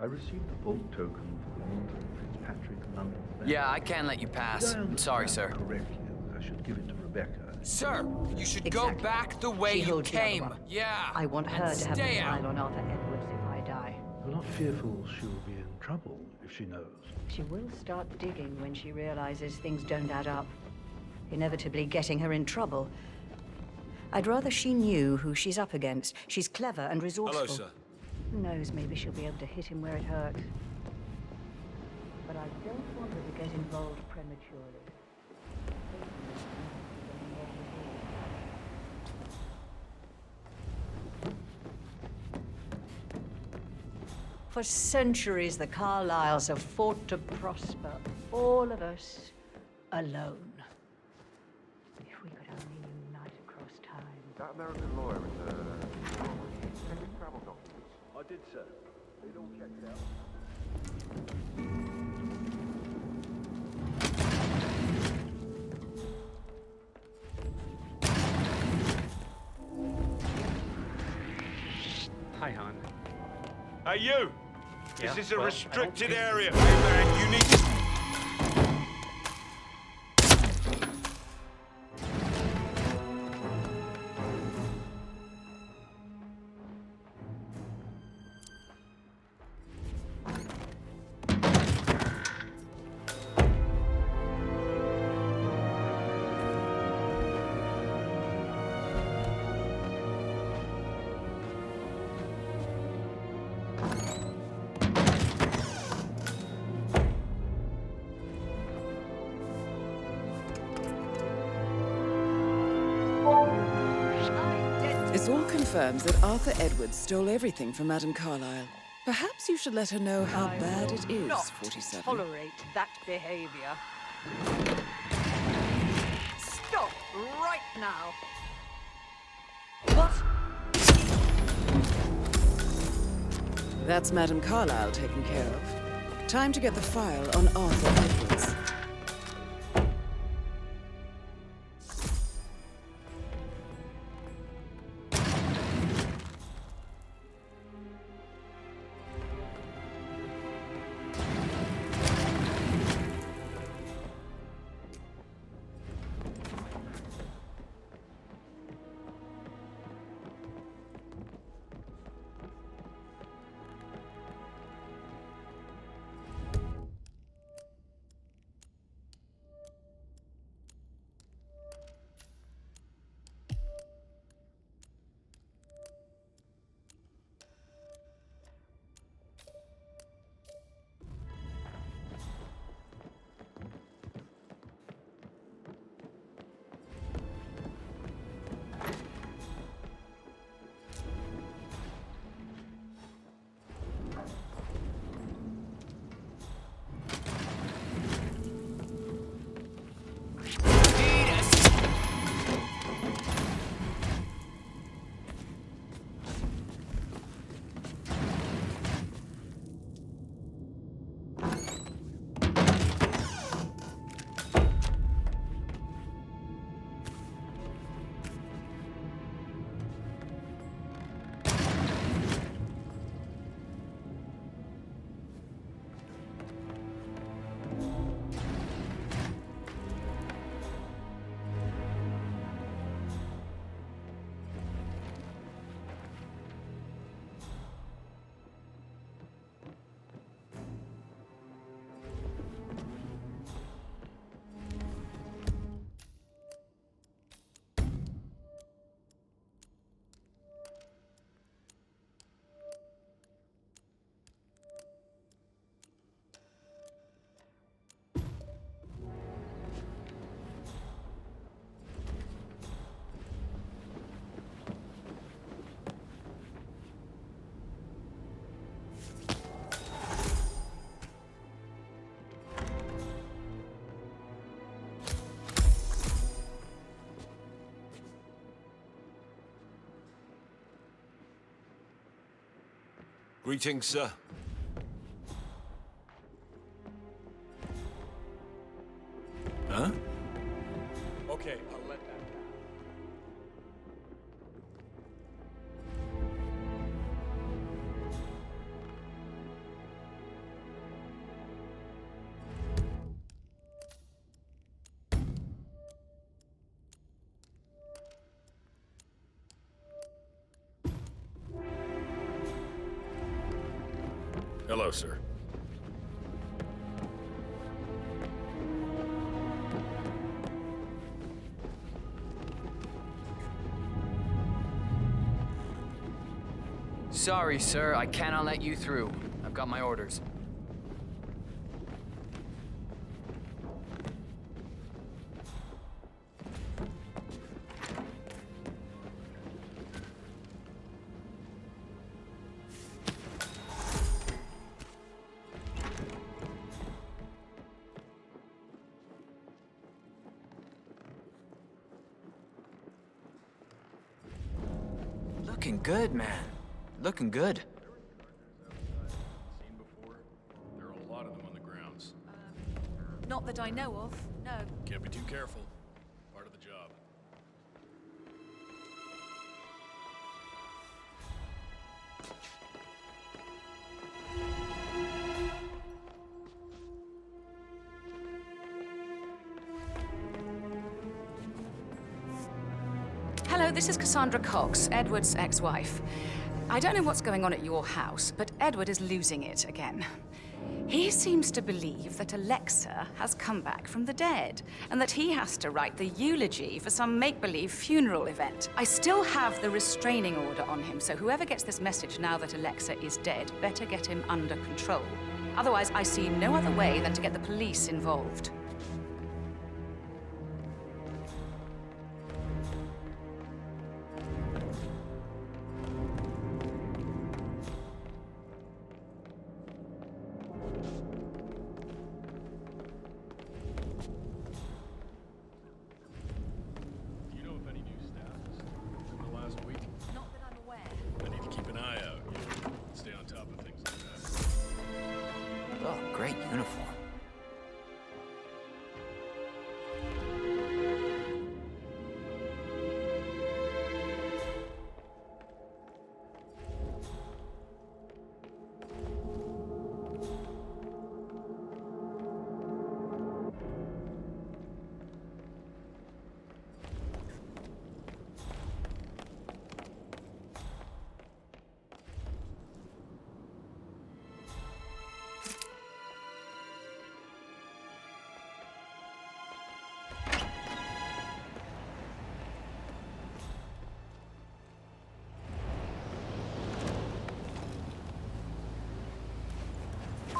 I received the vault token for the Walton Fitzpatrick London Bank. Yeah, I can't let you pass. I'm sorry, sir. Correctly, I should give it to Rebecca. Sir, you should go back the way She you holds the other came. one. Yeah. I want her and to have the stay out. file on Arthur Edwards if I die. You're not fearful she'll be in trouble if she knows. She will start digging when she realizes things don't add up, inevitably getting her in trouble. I'd rather she knew who she's up against. She's clever and resourceful. Hello, sir. Who knows, maybe she'll be able to hit him where it hurts. But I don't want her to get involved prematurely. For centuries, the Carlyles have fought to prosper, all of us alone. If we could only unite across time. That American lawyer is checking travel documents. I did, sir. It all checked out. Hi, hon. Hey, you! Yeah, This is a well, I restricted don't think- area. Hey, man, you need to... This all confirms that Arthur Edwards stole everything from Madame Carlyle. Perhaps you should let her know how bad it is, Not 47. tolerate that behavior. Stop right now. What? That's Madame Carlyle taken care of. Time to get the file on Arthur Edwards. Greetings, sir. Huh? Okay, I'll let that down. Hello, sir. Sorry, sir. I cannot let you through. I've got my orders. Looking good, man. Looking good. Seen before? There are a lot of them on the grounds. Not that I know of, no. Can't be too careful. Part of the job. Hello, this is Cassandra Cox, Edward's ex-wife. I don't know what's going on at your house, but Edward is losing it again. He seems to believe that Alexa has come back from the dead, and that he has to write the eulogy for some make-believe funeral event. I still have the restraining order on him, so whoever gets this message now that Alexa is dead better get him under control. Otherwise, I see no other way than to get the police involved. Do you know if any new staff has started in the last week? Not that I'm aware. I need to keep an eye out. You know, stay on top of things like that. Oh, great uniform.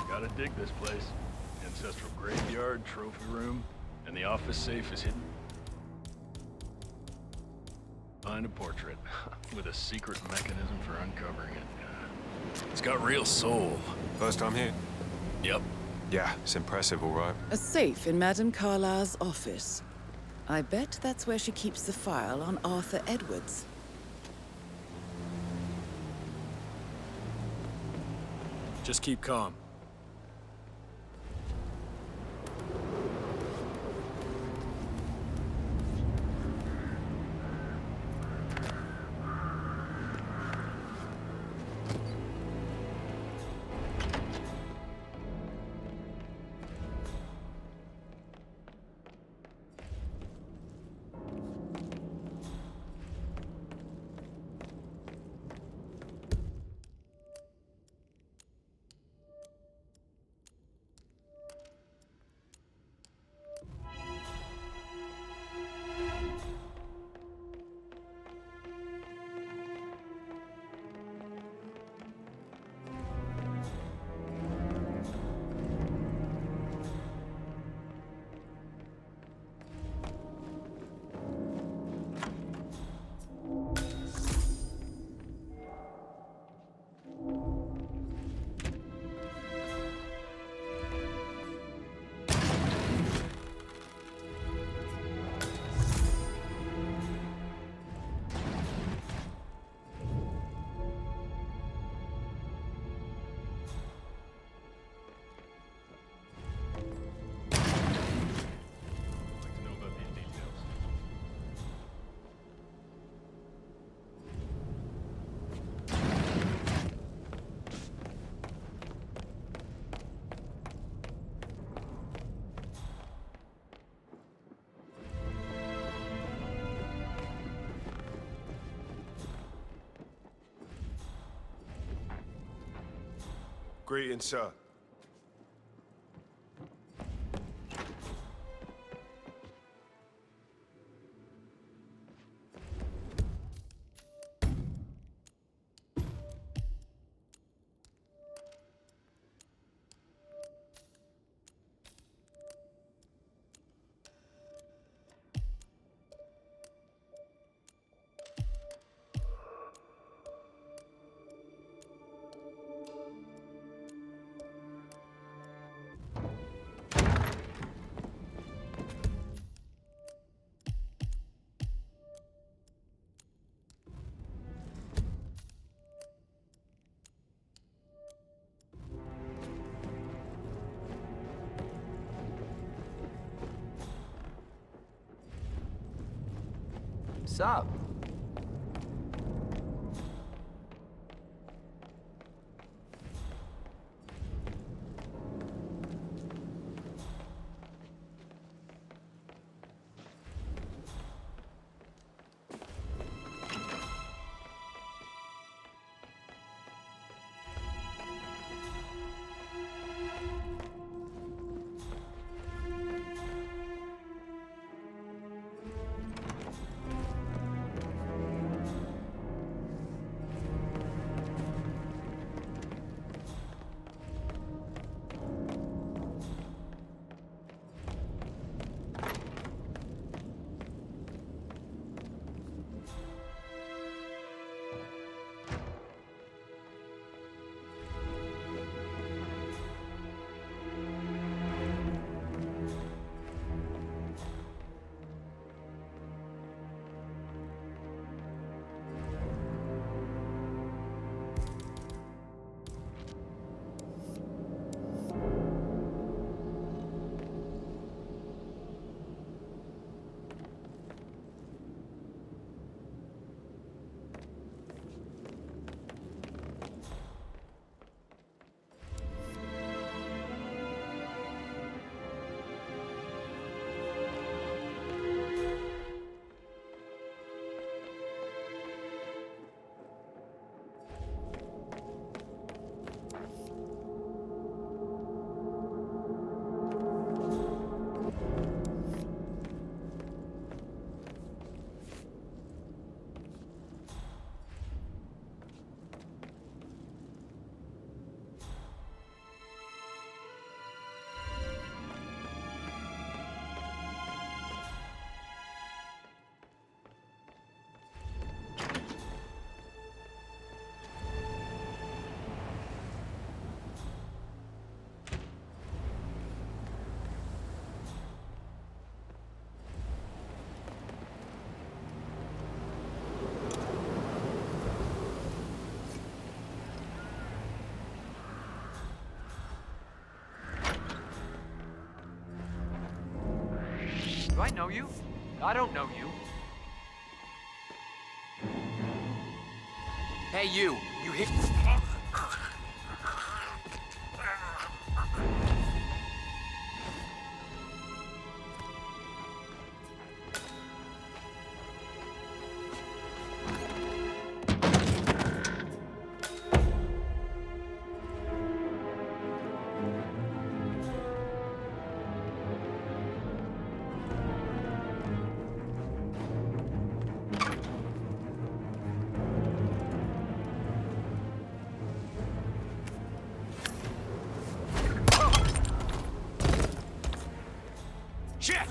Gotta dig this place. Ancestral graveyard, trophy room, and the office safe is hidden behind a portrait with a secret mechanism for uncovering it. It's got real soul. First time here? Yep. Yeah, it's impressive, all right. A safe in Madame Carlyle's office. I bet that's where she keeps the file on Arthur Edwards. Just keep calm. Greetings, sir. What's up? Do I know you? I don't know you. Hey, you. You hit... Shit!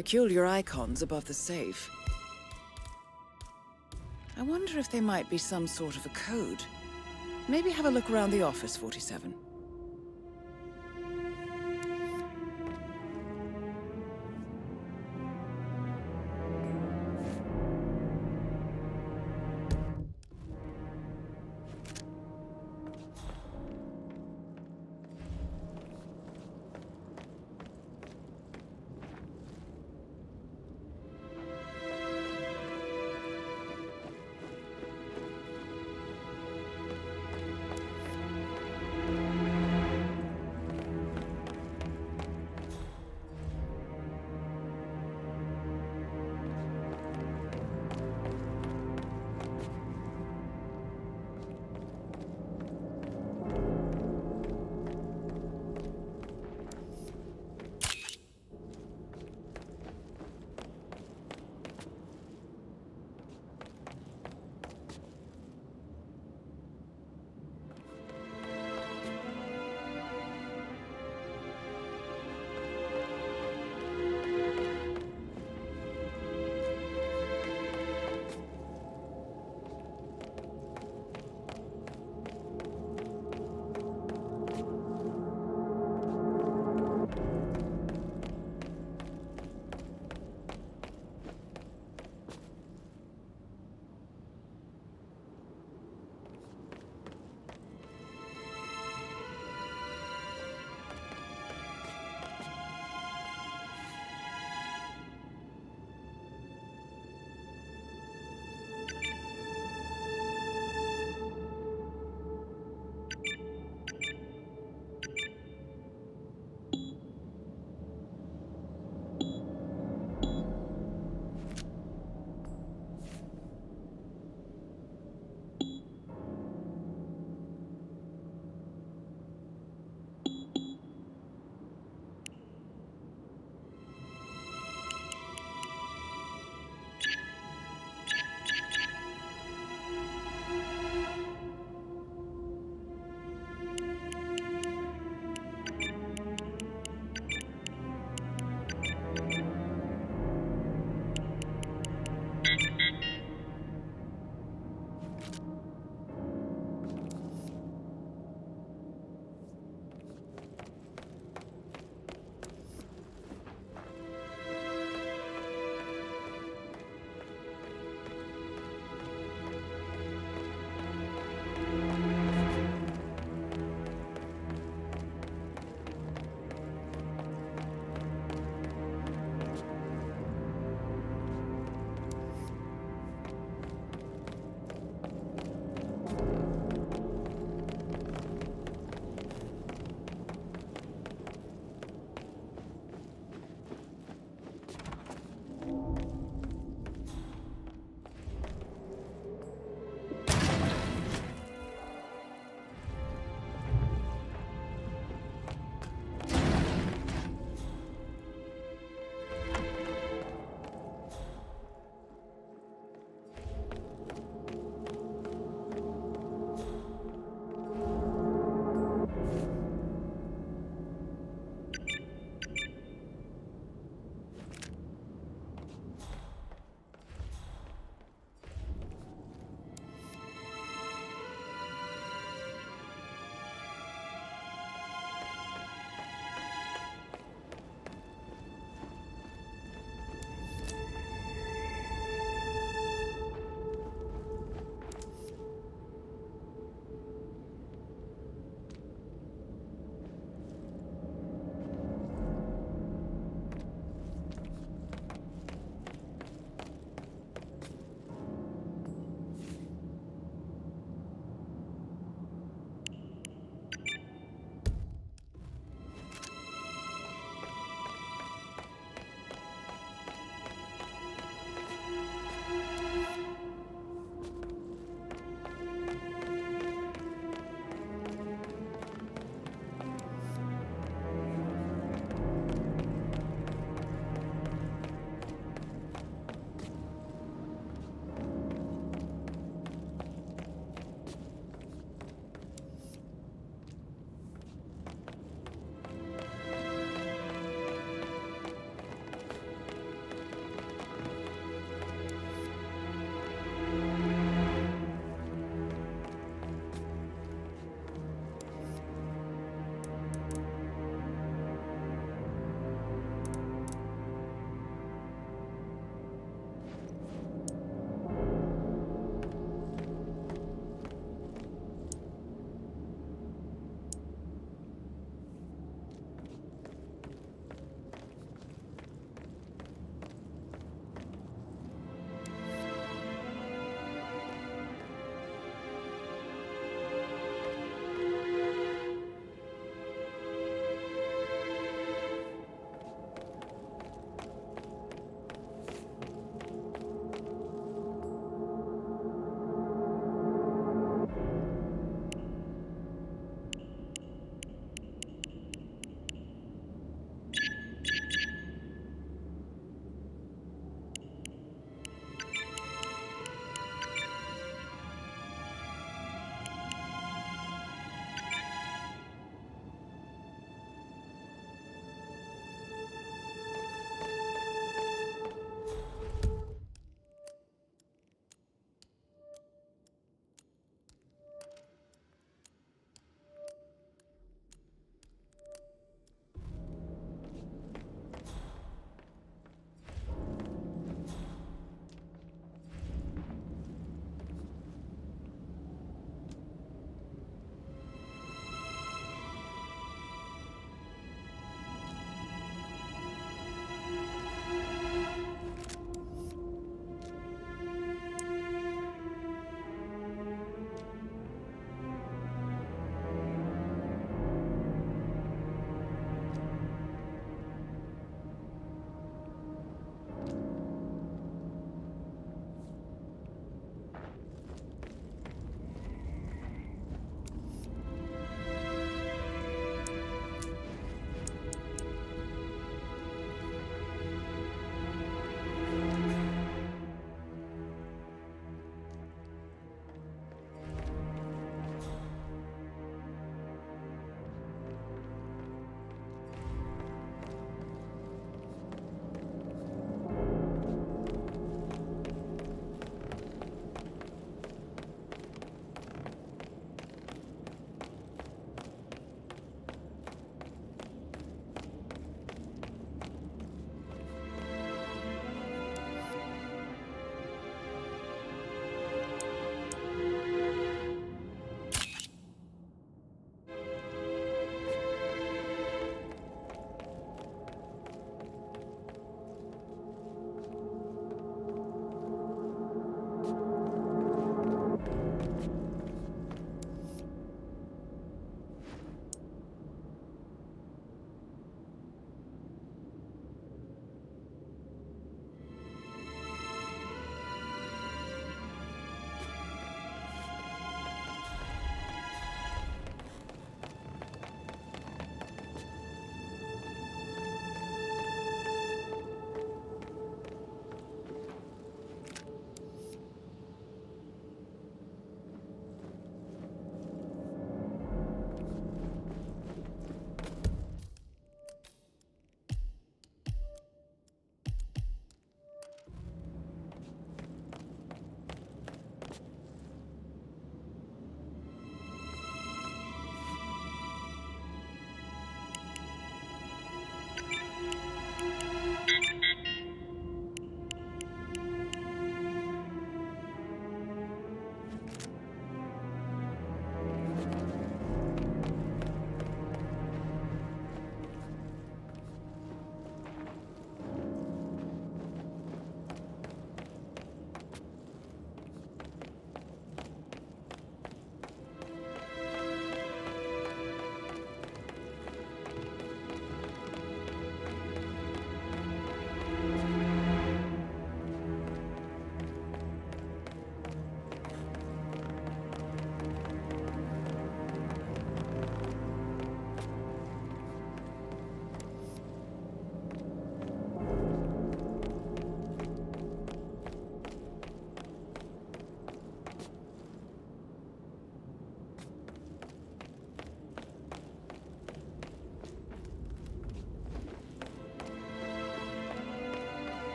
Peculiar icons above the safe. I wonder if there might be some sort of a code. Maybe have a look around the office, 47.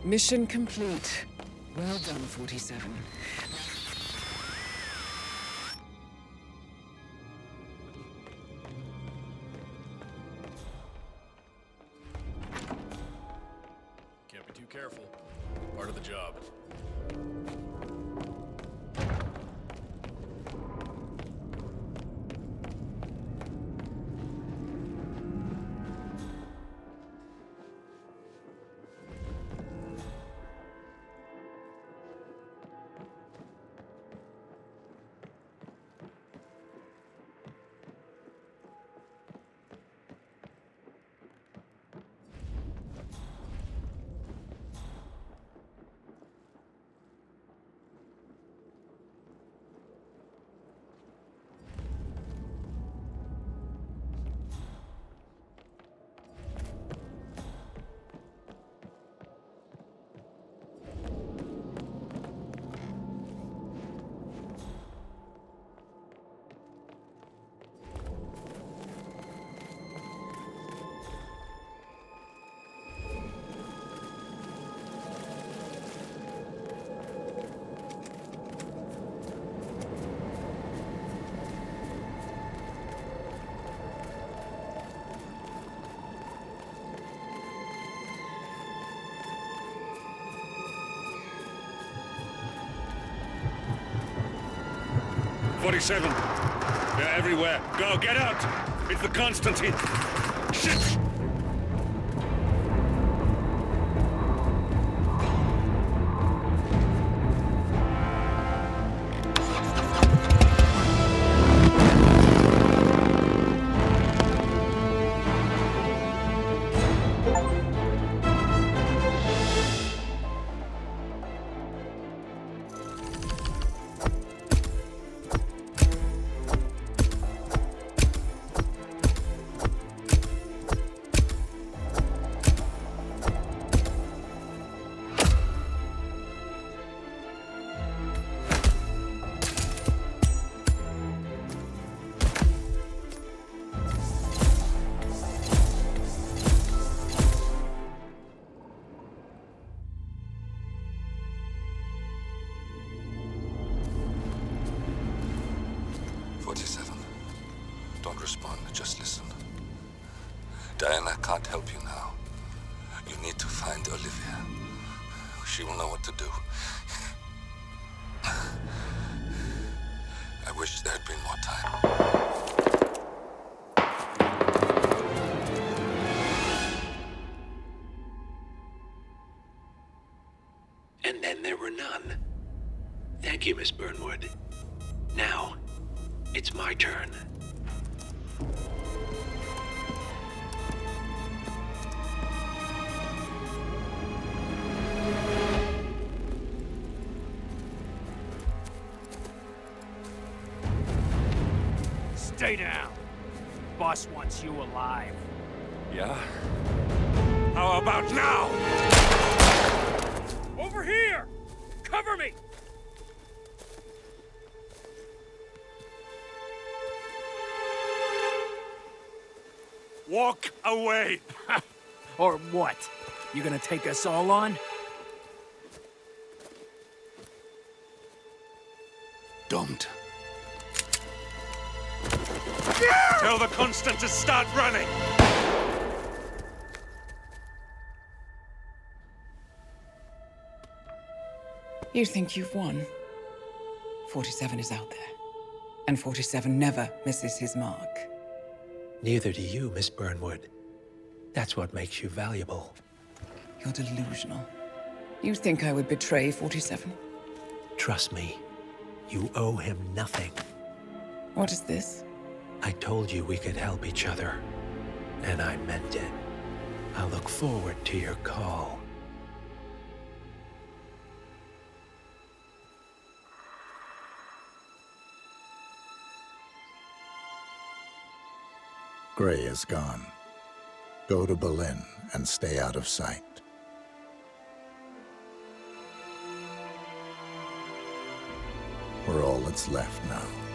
Mission complete. Well done, 47. Can't be too careful. Part of the job. "47. They're everywhere. Go, get out! It's the Constantine. Shit! Don't respond, just listen. Diana can't help you now. You need to find Olivia. She will know what to do. I wish there had been more time. And then there were none. Thank you, Miss Burnwood. Now, it's my turn. Stay down. Boss wants you alive. Yeah? How about now? Over here! Cover me! Walk away! Or what? You gonna take us all on? Don't. Tell the Constant to start running! You think you've won? 47 is out there. And 47 never misses his mark. Neither do you, Miss Burnwood. That's what makes you valuable. You're delusional. You think I would betray 47? Trust me, you owe him nothing. What is this? I told you we could help each other, and I meant it. I look forward to your call. Gray is gone. Go to Berlin and stay out of sight. We're all that's left now.